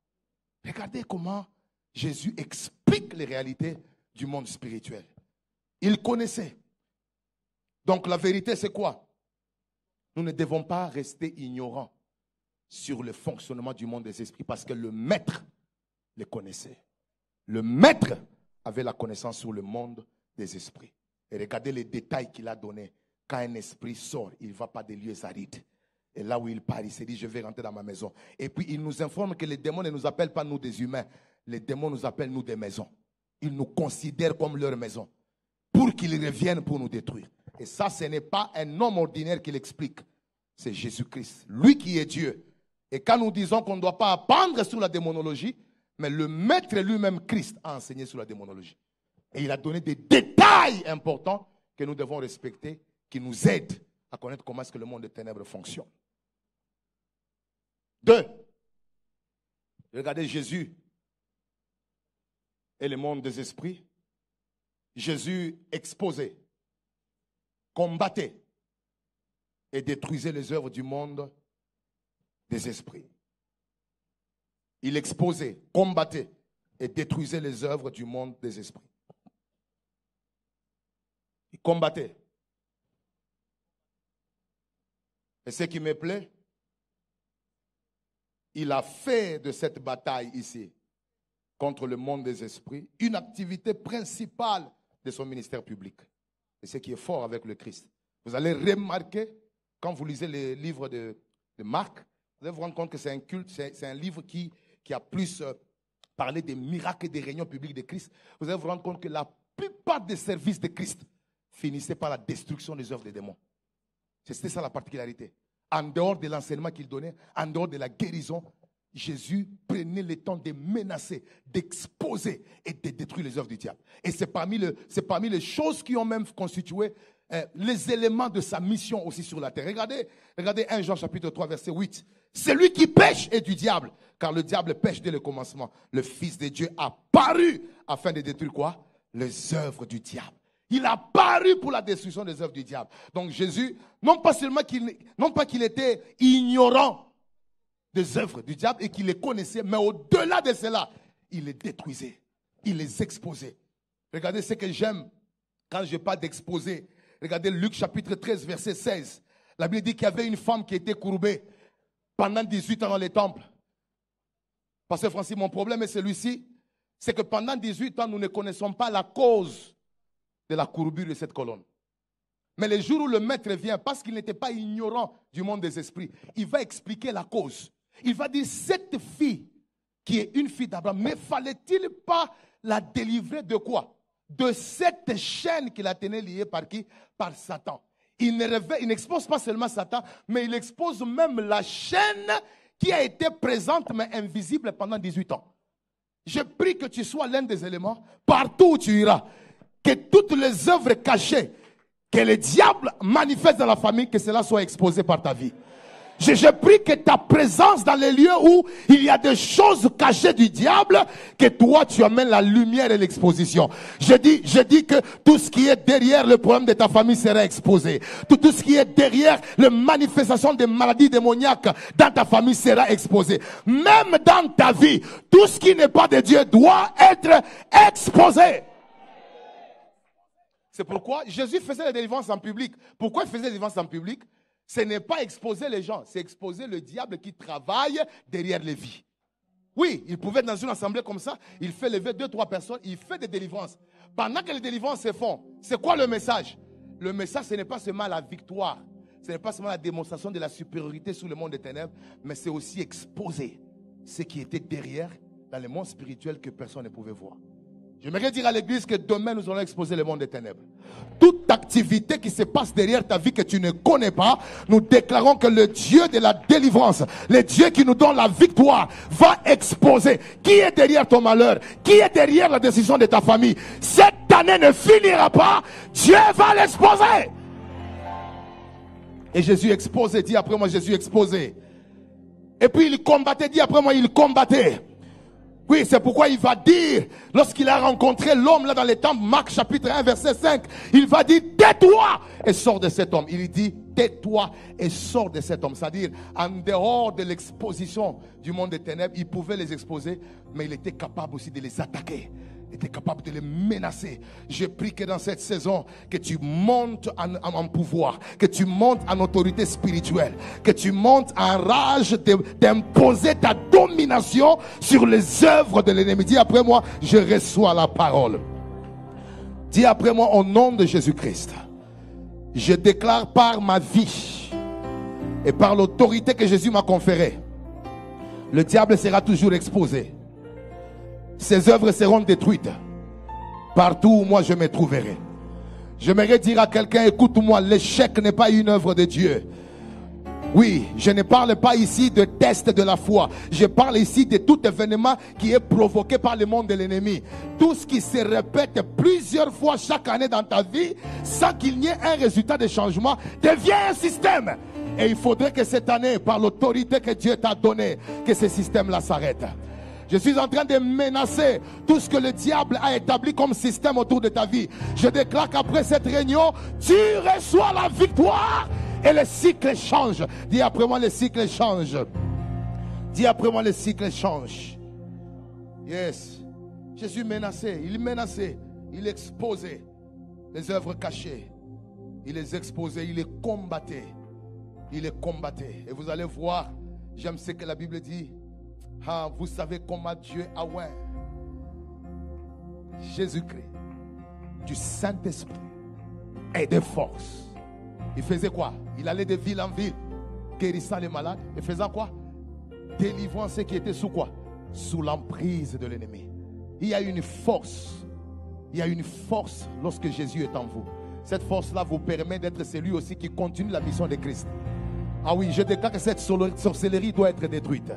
Regardez comment Jésus explique les réalités du monde spirituel. Il connaissait. Donc la vérité, c'est quoi? Nous ne devons pas rester ignorants sur le fonctionnement du monde des esprits parce que le maître les connaissait. Le maître avait la connaissance sur le monde des esprits. Et regardez les détails qu'il a donnés. Quand un esprit sort, il ne va pas des lieux arides. Et là où il part, il s'est dit, je vais rentrer dans ma maison. Et puis il nous informe que les démons ne nous appellent pas nous des humains. Les démons nous appellent nous des maisons. Ils nous considèrent comme leur maison. Pour qu'ils reviennent pour nous détruire. Et ça, ce n'est pas un homme ordinaire qui l'explique. C'est Jésus-Christ. Lui qui est Dieu. Et quand nous disons qu'on ne doit pas apprendre sur la démonologie, mais le maître lui-même, Christ, a enseigné sur la démonologie. Et il a donné des détails importants que nous devons respecter, qui nous aident à connaître comment est-ce que le monde des ténèbres fonctionne. 2. Regardez Jésus et le monde des esprits. Jésus exposait, combattait et détruisait les œuvres du monde des esprits. Il exposait, combattait et détruisait les œuvres du monde des esprits. Il combattait. Et ce qui me plaît, il a fait de cette bataille ici contre le monde des esprits une activité principale de son ministère public. Et ce qui est fort avec le Christ. Vous allez remarquer, quand vous lisez les livres de Marc, vous allez vous rendre compte que c'est un culte, c'est un livre qui a plus parlé des miracles et des réunions publiques de Christ. Vous allez vous rendre compte que la plupart des services de Christ finissait par la destruction des œuvres des démons. C'était ça la particularité. En dehors de l'enseignement qu'il donnait, en dehors de la guérison, Jésus prenait le temps de menacer, d'exposer et de détruire les œuvres du diable. Et c'est parmi les choses qui ont même constitué les éléments de sa mission aussi sur la terre. Regardez 1 Jean chapitre 3 verset 8. Celui qui pêche est du diable, car le diable pêche dès le commencement. Le Fils de Dieu a paru afin de détruire quoi? Les œuvres du diable. Il a paru pour la destruction des œuvres du diable. Donc Jésus, non pas qu'il était ignorant des œuvres du diable et qu'il les connaissait, mais au-delà de cela, il les détruisait, il les exposait. Regardez ce que j'aime quand je parle d'exposer. Regardez Luc chapitre 13 verset 16. La Bible dit qu'il y avait une femme qui était courbée pendant 18 ans dans les temples. Pasteur Francis, mon problème est celui-ci, c'est que pendant 18 ans, nous ne connaissons pas la cause de la courbure de cette colonne. Mais le jour où le maître vient, parce qu'il n'était pas ignorant du monde des esprits, il va expliquer la cause. Il va dire, cette fille, qui est une fille d'Abraham, ne fallait-il pas la délivrer de quoi? De cette chaîne qui la tenait liée par qui? Par Satan. Il n'expose pas seulement Satan, mais il expose même la chaîne qui a été présente mais invisible pendant 18 ans. Je prie que tu sois l'un des éléments, partout où tu iras, que toutes les œuvres cachées que le diable manifeste dans la famille, que cela soit exposé par ta vie. Je prie que ta présence dans les lieux où il y a des choses cachées du diable, que toi tu amènes la lumière et l'exposition. Je dis que tout ce qui est derrière le problème de ta famille sera exposé. Tout ce qui est derrière la manifestation des maladies démoniaques dans ta famille sera exposé. Même dans ta vie, tout ce qui n'est pas de Dieu doit être exposé. C'est pourquoi Jésus faisait la délivrance en public. Pourquoi il faisait la délivrance en public? Ce n'est pas exposer les gens, c'est exposer le diable qui travaille derrière les vies. Oui, il pouvait être dans une assemblée comme ça, il fait lever 2-3 personnes, il fait des délivrances. Pendant que les délivrances se font, c'est quoi le message? Le message, ce n'est pas seulement la victoire, ce n'est pas seulement la démonstration de la supériorité sur le monde des ténèbres, mais c'est aussi exposer ce qui était derrière dans le monde spirituel que personne ne pouvait voir. J'aimerais dire à l'église que demain nous allons exposer le monde des ténèbres. Toute activité qui se passe derrière ta vie que tu ne connais pas, nous déclarons que le Dieu de la délivrance, le Dieu qui nous donne la victoire, va exposer qui est derrière ton malheur, qui est derrière la décision de ta famille. Cette année ne finira pas, Dieu va l'exposer. Et Jésus exposait, dit après moi Jésus exposait. Et puis il combattait, dit après moi il combattait. Oui, c'est pourquoi il va dire, lorsqu'il a rencontré l'homme là dans les temples, Marc chapitre 1 verset 5, il va dire, tais-toi et sors de cet homme. Il dit, tais-toi et sors de cet homme. C'est-à-dire, en dehors de l'exposition du monde des ténèbres, il pouvait les exposer, mais il était capable aussi de les attaquer. Il était capable de les menacer. Je prie que dans cette saison, que tu montes en pouvoir, que tu montes en autorité spirituelle, que tu montes en rage d'imposer ta domination sur les œuvres de l'ennemi. Dis après moi, je reçois la parole. Dis après moi, au nom de Jésus-Christ, je déclare par ma vie et par l'autorité que Jésus m'a conférée, le diable sera toujours exposé. Ses œuvres seront détruites partout où moi je me trouverai. J'aimerais dire à quelqu'un, écoute-moi, l'échec n'est pas une œuvre de Dieu. Oui, je ne parle pas ici de test de la foi. Je parle ici de tout événement qui est provoqué par le monde de l'ennemi. Tout ce qui se répète plusieurs fois chaque année dans ta vie, sans qu'il n'y ait un résultat de changement, devient un système. Et il faudrait que cette année, par l'autorité que Dieu t'a donnée, que ce système-là s'arrête. Je suis en train de menacer tout ce que le diable a établi comme système autour de ta vie. Je déclare qu'après cette réunion, tu reçois la victoire et le cycle change. Dis après moi, le cycle change. Dis après moi, le cycle change. Yes. Jésus menaçait, il exposait les œuvres cachées. Il les exposait, il les combattait. Il les combattait. Et vous allez voir, j'aime ce que la Bible dit. Ah, vous savez comment Dieu a oint Jésus-Christ du Saint-Esprit et de force. Il faisait quoi? Il allait de ville en ville, guérissant les malades et faisant quoi? Délivrant ceux qui étaient sous quoi? Sous l'emprise de l'ennemi. Il y a une force. Il y a une force lorsque Jésus est en vous. Cette force-là vous permet d'être celui aussi qui continue la mission de Christ. Ah oui, je déclare que cette sorcellerie doit être détruite.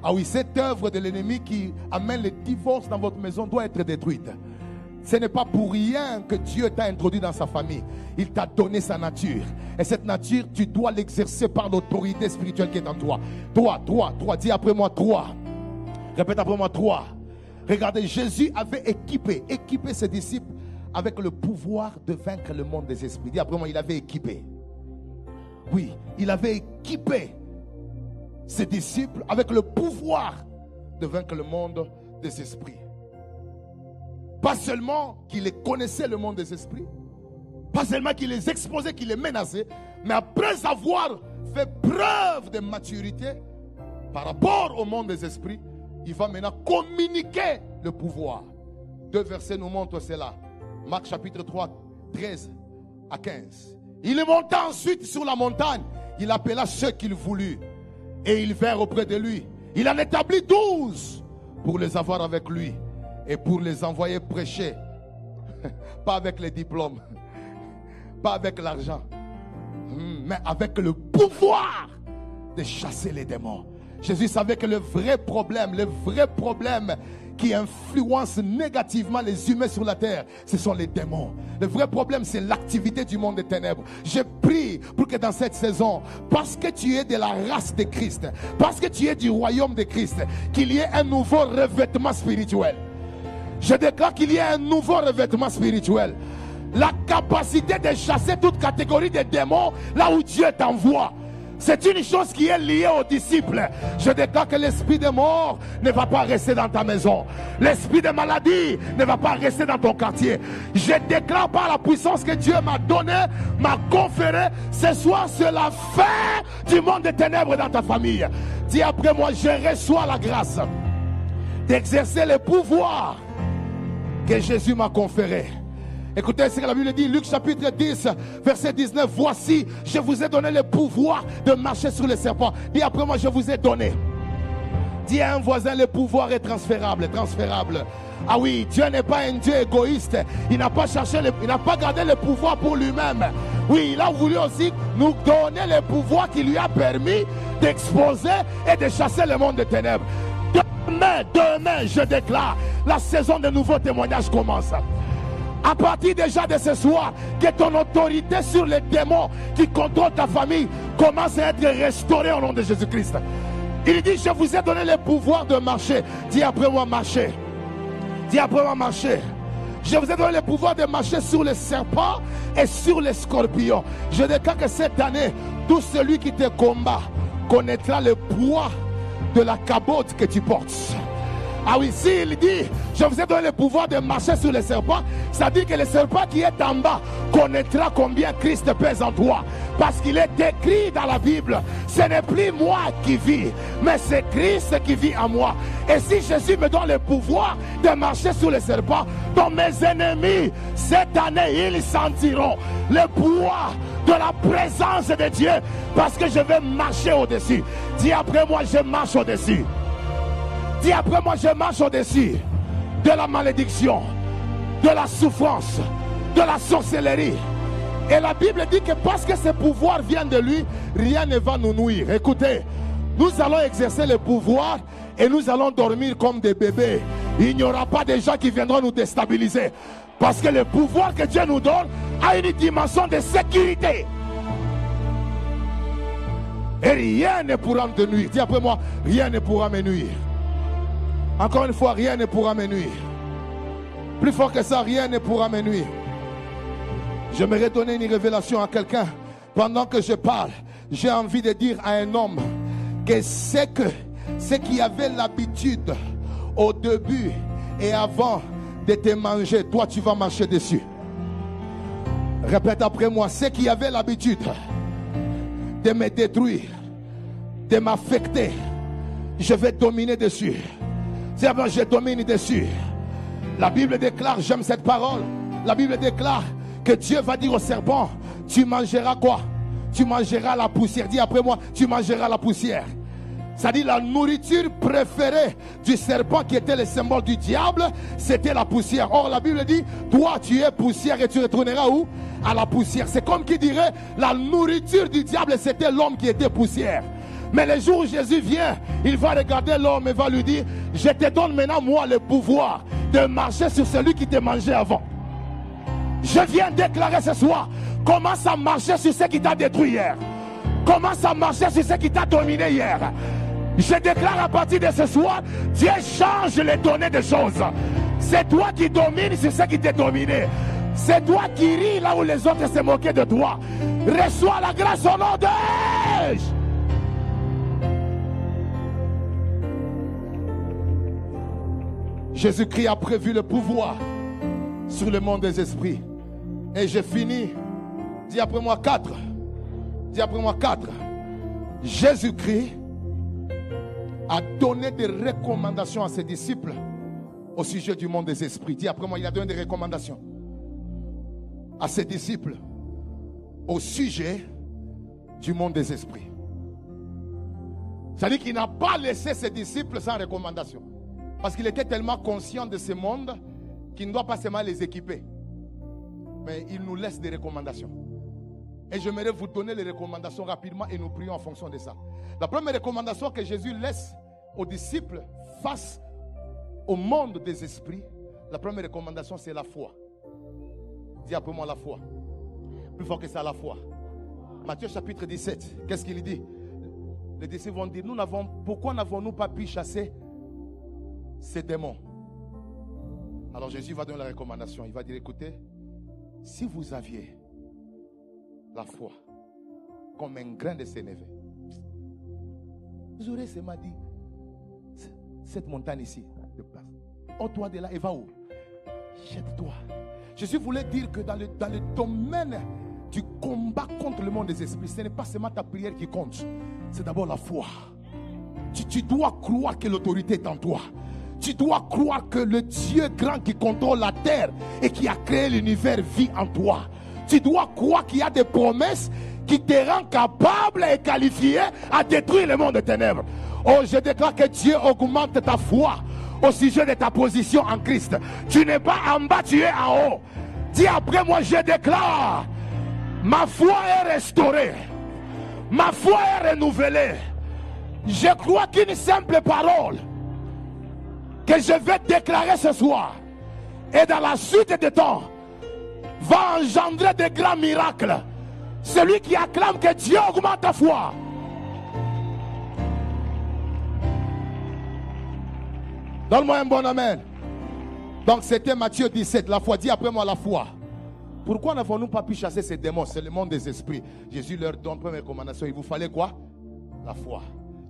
Ah oui, cette œuvre de l'ennemi qui amène le divorce dans votre maison doit être détruite. Ce n'est pas pour rien que Dieu t'a introduit dans sa famille. Il t'a donné sa nature. Et cette nature, tu dois l'exercer par l'autorité spirituelle qui est en toi. Toi, dis après moi, toi. Répète après moi, toi. Regardez, Jésus avait équipé ses disciples avec le pouvoir de vaincre le monde des esprits. Dis après moi, il avait équipé. Oui, il avait équipé ses disciples avec le pouvoir de vaincre le monde des esprits. Pas seulement qu'il les connaissait, le monde des esprits, pas seulement qu'il les exposait, qu'il les menaçait, mais après avoir fait preuve de maturité par rapport au monde des esprits, il va maintenant communiquer le pouvoir. 2 versets nous montrent cela. Marc chapitre 3, 13 à 15. Il monta ensuite sur la montagne. Il appela ceux qu'il voulut et ils vinrent auprès de lui. Il en établit 12 pour les avoir avec lui et pour les envoyer prêcher. Pas avec les diplômes, pas avec l'argent, mais avec le pouvoir de chasser les démons. Jésus savait que le vrai problème qui influence négativement les humains sur la terre, ce sont les démons. Le vrai problème, c'est l'activité du monde des ténèbres. Je prie pour que dans cette saison, parce que tu es de la race de Christ, parce que tu es du royaume de Christ, qu'il y ait un nouveau revêtement spirituel. Je déclare qu'il y ait un nouveau revêtement spirituel. La capacité de chasser toute catégorie de démons là où Dieu t'envoie. C'est une chose qui est liée aux disciples. Je déclare que l'esprit de mort ne va pas rester dans ta maison. L'esprit de maladie ne va pas rester dans ton quartier. Je déclare par la puissance que Dieu m'a donnée, m'a conférée, ce soir c'est la fin du monde des ténèbres dans ta famille. Dis après moi, je reçois la grâce d'exercer le pouvoir que Jésus m'a conféré. Écoutez ce que la Bible dit, Luc chapitre 10, verset 19. Voici, je vous ai donné le pouvoir de marcher sur les serpents. Dis après moi, je vous ai donné. Dis à un voisin, le pouvoir est transférable, transférable. Ah oui, Dieu n'est pas un Dieu égoïste. Il n'a pas cherché, il n'a pas gardé le pouvoir pour lui-même. Oui, il a voulu aussi nous donner le pouvoir qui lui a permis d'exposer et de chasser le monde des ténèbres. Demain, je déclare, la saison de nouveaux témoignages commence. À partir déjà de ce soir, que ton autorité sur les démons qui contrôlent ta famille commence à être restaurée au nom de Jésus-Christ. Il dit, je vous ai donné le pouvoir de marcher. Dis après moi, marcher. Dis après moi, marcher. Je vous ai donné le pouvoir de marcher sur les serpents et sur les scorpions. Je déclare que cette année, tout celui qui te combat connaîtra le poids de la cabote que tu portes. Ah oui, s'il dit, je vous ai donné le pouvoir de marcher sur les serpents, ça dit que le serpent qui est en bas connaîtra combien Christ pèse en toi. Parce qu'il est écrit dans la Bible, ce n'est plus moi qui vis, mais c'est Christ qui vit en moi. Et si Jésus me donne le pouvoir de marcher sur les serpents, donc mes ennemis, cette année, ils sentiront le poids de la présence de Dieu, parce que je vais marcher au-dessus. Dis après moi, je marche au-dessus. Dis après moi, je marche au-dessus de la malédiction, de la souffrance, de la sorcellerie. Et la Bible dit que parce que ce pouvoir vient de lui, rien ne va nous nuire. Écoutez, nous allons exercer le pouvoir et nous allons dormir comme des bébés. Il n'y aura pas de gens qui viendront nous déstabiliser. Parce que le pouvoir que Dieu nous donne a une dimension de sécurité. Et rien ne pourra te nuire. Dis après moi, rien ne pourra me nuire. Encore une fois, rien ne pourra me nuire. Plus fort que ça, rien ne pourra me nuire. J'aimerais donner une révélation à quelqu'un. Pendant que je parle, j'ai envie de dire à un homme que ce qui avait l'habitude au début et avant de te manger, toi tu vas marcher dessus. Répète après moi, ce qui avait l'habitude de me détruire, de m'affecter, je vais dominer dessus. Je domine dessus. La Bible déclare, j'aime cette parole, la Bible déclare que Dieu va dire au serpent, tu mangeras quoi? Tu mangeras la poussière. Dis après moi, tu mangeras la poussière. C'est-à-dire la nourriture préférée du serpent qui était le symbole du diable, c'était la poussière. Or la Bible dit, toi tu es poussière et tu retourneras où? À la poussière. C'est comme qui dirait, la nourriture du diable c'était l'homme qui était poussière. Mais le jour où Jésus vient, il va regarder l'homme et va lui dire, je te donne maintenant moi le pouvoir de marcher sur celui qui t'a mangé avant. Je viens déclarer ce soir, commence à marcher sur ce qui t'a détruit hier. Commence à marcher sur ce qui t'a dominé hier. Je déclare à partir de ce soir, Dieu change les données des choses. C'est toi qui domines sur ce qui t'est dominé. C'est toi qui ris là où les autres se moquaient de toi. Reçois la grâce au nom de Jésus. Jésus-Christ a prévu le pouvoir sur le monde des esprits. Et j'ai fini. Dis après moi 4. Dis après moi 4. Jésus-Christ a donné des recommandations à ses disciples au sujet du monde des esprits. Dis après moi, il a donné des recommandations à ses disciples au sujet du monde des esprits. C'est-à-dire qu'il n'a pas laissé ses disciples sans recommandation. Parce qu'il était tellement conscient de ce monde qu'il ne doit pas seulement les équiper. Mais il nous laisse des recommandations. Et j'aimerais vous donner les recommandations rapidement et nous prions en fonction de ça. La première recommandation que Jésus laisse aux disciples face au monde des esprits, la première recommandation c'est la foi. Dis après moi la foi. Plus fort que ça, la foi. Matthieu chapitre 17, qu'est-ce qu'il dit? Les disciples vont dire, pourquoi n'avons-nous pas pu chasser ces démons? Alors Jésus va donner la recommandation. Il va dire, écoutez, si vous aviez la foi comme un grain de sénévé, vous aurez seulement dit, cette montagne ici, de place. Ôte-toi de là et va où? Jette-toi. Jésus voulait dire que dans le domaine du combat contre le monde des esprits, ce n'est pas seulement ta prière qui compte, c'est d'abord la foi. Tu dois croire que l'autorité est en toi. Tu dois croire que le Dieu grand qui contrôle la terre et qui a créé l'univers vit en toi. Tu dois croire qu'il y a des promesses qui te rendent capable et qualifié à détruire le monde des ténèbres. Oh, je déclare que Dieu augmente ta foi au sujet de ta position en Christ. Tu n'es pas en bas, tu es en haut. Dis après moi, je déclare, ma foi est restaurée. Ma foi est renouvelée. Je crois qu'une simple parole que je vais déclarer ce soir et dans la suite des temps va engendrer de grands miracles. Celui qui acclame que Dieu augmente ta foi. Donne-moi un bon amen. Donc c'était Matthieu 17, la foi. Dis après moi la foi. Pourquoi n'avons-nous pas pu chasser ces démons? C'est le monde des esprits. Jésus leur donne première recommandation. Il vous fallait quoi? La foi.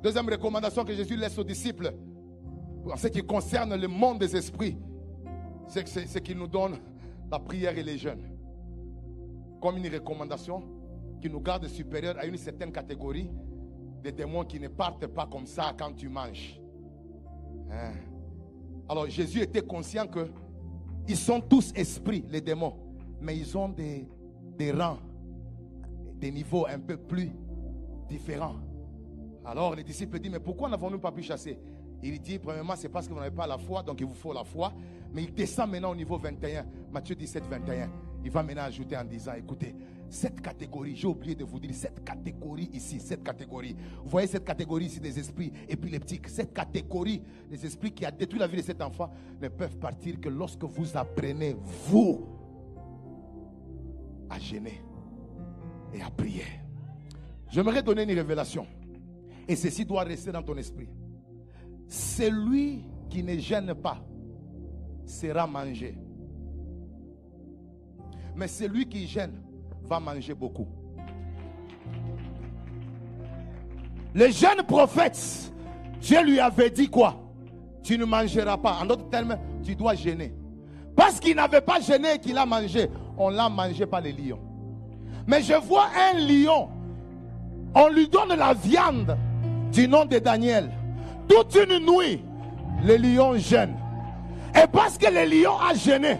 Deuxième recommandation que Jésus laisse aux disciples en ce qui concerne le monde des esprits, c'est qu'il nous donne la prière et les jeûnes comme une recommandation qui nous garde supérieur à une certaine catégorie de démons qui ne partent pas comme ça quand tu manges. Hein? Alors Jésus était conscient que ils sont tous esprits, les démons, mais ils ont des rangs, des niveaux un peu plus différents. Alors les disciples disent, mais pourquoi n'avons-nous pas pu chasser? Il dit, premièrement, c'est parce que vous n'avez pas la foi, donc il vous faut la foi. Mais il descend maintenant au niveau 21, Matthieu 17, 21. Il va maintenant ajouter en disant, écoutez, cette catégorie, j'ai oublié de vous dire, cette catégorie ici, cette catégorie. Vous voyez cette catégorie ici des esprits épileptiques, cette catégorie des esprits qui a détruit la vie de cet enfant, ne peuvent partir que lorsque vous apprenez, vous, à jeûner et à prier. J'aimerais donner une révélation. Et ceci doit rester dans ton esprit. Celui qui ne gêne pas sera mangé. Mais celui qui gêne va manger beaucoup. Le jeune prophète, Dieu lui avait dit quoi? Tu ne mangeras pas. En d'autres termes, tu dois jeûner. Parce qu'il n'avait pas jeûné et qu'il a mangé, on l'a mangé par les lions. Mais je vois un lion, on lui donne la viande du nom de Daniel. Toute une nuit, le lion jeûne. Et parce que le lion a jeûné,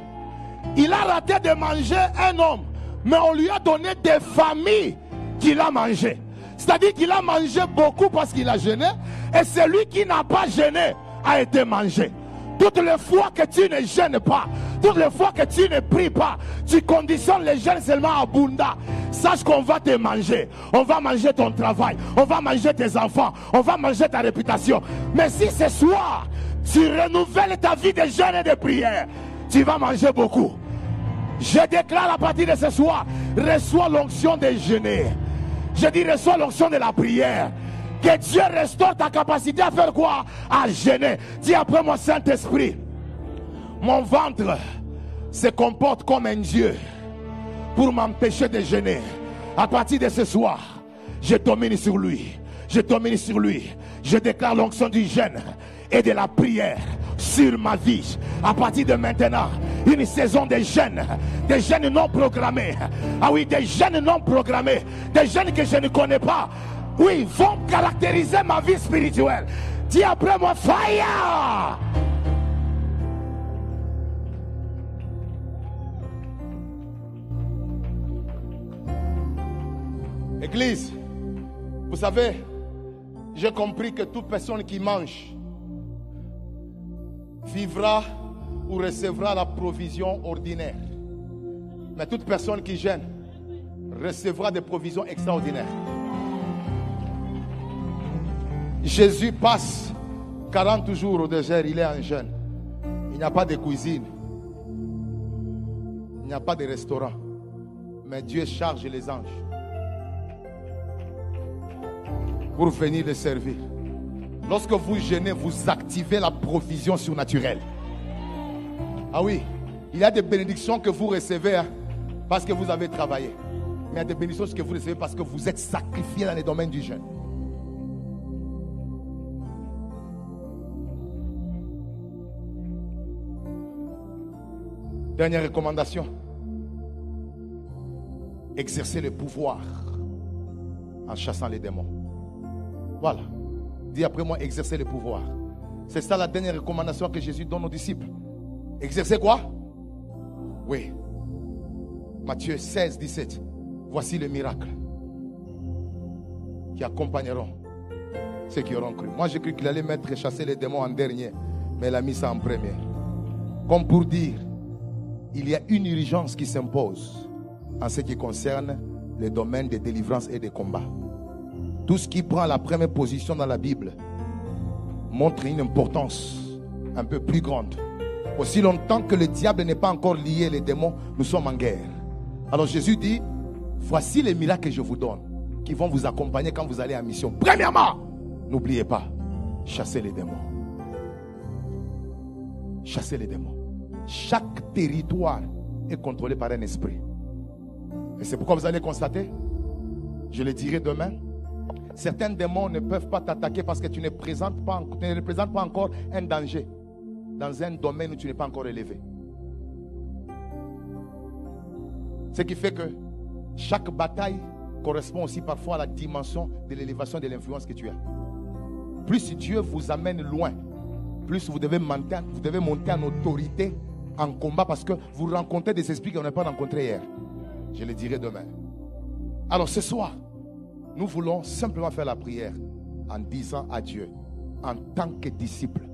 il a raté de manger un homme. Mais on lui a donné des familles qu'il a mangé. C'est-à-dire qu'il a mangé beaucoup parce qu'il a jeûné. Et celui qui n'a pas jeûné a été mangé. Toutes les fois que tu ne jeûnes pas, toutes les fois que tu ne pries pas, tu conditionnes les jeûnes seulement à Bunda. Sache qu'on va te manger. On va manger ton travail. On va manger tes enfants. On va manger ta réputation. Mais si ce soir, tu renouvelles ta vie de jeûne et de prière, tu vas manger beaucoup. Je déclare à partir de ce soir, reçois l'onction de jeûner. Je dis reçois l'onction de la prière. Que Dieu restaure ta capacité à faire quoi? À jeûner. Dis après moi, Saint-Esprit, mon ventre se comporte comme un Dieu pour m'empêcher de jeûner. À partir de ce soir, je domine sur lui. Je domine sur lui. Je déclare l'onction du jeûne et de la prière sur ma vie. À partir de maintenant, une saison de jeûne non programmés. Ah oui, des jeûnes non programmés, des jeûnes que je ne connais pas. Oui, vont caractériser ma vie spirituelle. Dis après moi, fire! Église, vous savez, j'ai compris que toute personne qui mange vivra ou recevra la provision ordinaire. Mais toute personne qui jeûne recevra des provisions extraordinaires. Jésus passe 40 jours au désert, il est en jeûne. Il n'y a pas de cuisine. Il n'y a pas de restaurant. Mais Dieu charge les anges pour venir les servir. Lorsque vous jeûnez, vous activez la provision surnaturelle. Ah oui, il y a des bénédictions que vous recevez parce que vous avez travaillé. Mais il y a des bénédictions que vous recevez parce que vous êtes sacrifié dans les domaines du jeûne. Dernière recommandation. Exercer le pouvoir en chassant les démons. Voilà. Dis après moi, exercer le pouvoir. C'est ça la dernière recommandation que Jésus donne aux disciples. Exercer quoi? Oui. Matthieu 16, 17. Voici les miracles qui accompagneront ceux qui auront cru. Moi, j'ai cru qu'il allait mettre chasser les démons en dernier, mais il a mis ça en premier. Comme pour dire, il y a une urgence qui s'impose en ce qui concerne le domaine de délivrance et de combat. Tout ce qui prend la première position dans la Bible montre une importance un peu plus grande. Aussi longtemps que le diable n'est pas encore lié, les démons, nous sommes en guerre. Alors Jésus dit, voici les miracles que je vous donne, qui vont vous accompagner quand vous allez en mission. Premièrement, n'oubliez pas, chassez les démons. Chassez les démons. Chaque territoire est contrôlé par un esprit. Et c'est pourquoi vous allez constater, je le dirai demain, certains démons ne peuvent pas t'attaquer parce que tu ne représentes pas encore un danger dans un domaine où tu n'es pas encore élevé. Ce qui fait que chaque bataille correspond aussi parfois à la dimension de l'élévation de l'influence que tu as. Plus Dieu vous amène loin, plus vous devez monter en autorité, en combat, parce que vous rencontrez des esprits qu'on n'a pas rencontrés hier. Je le dirai demain. Alors ce soir, nous voulons simplement faire la prière en disant à Dieu, en tant que disciple,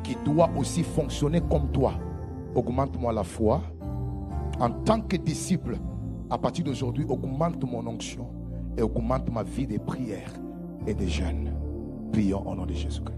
qui doit aussi fonctionner comme toi, augmente-moi la foi. En tant que disciple, à partir d'aujourd'hui, augmente mon onction et augmente ma vie de prière et de jeûne. Prions au nom de Jésus-Christ.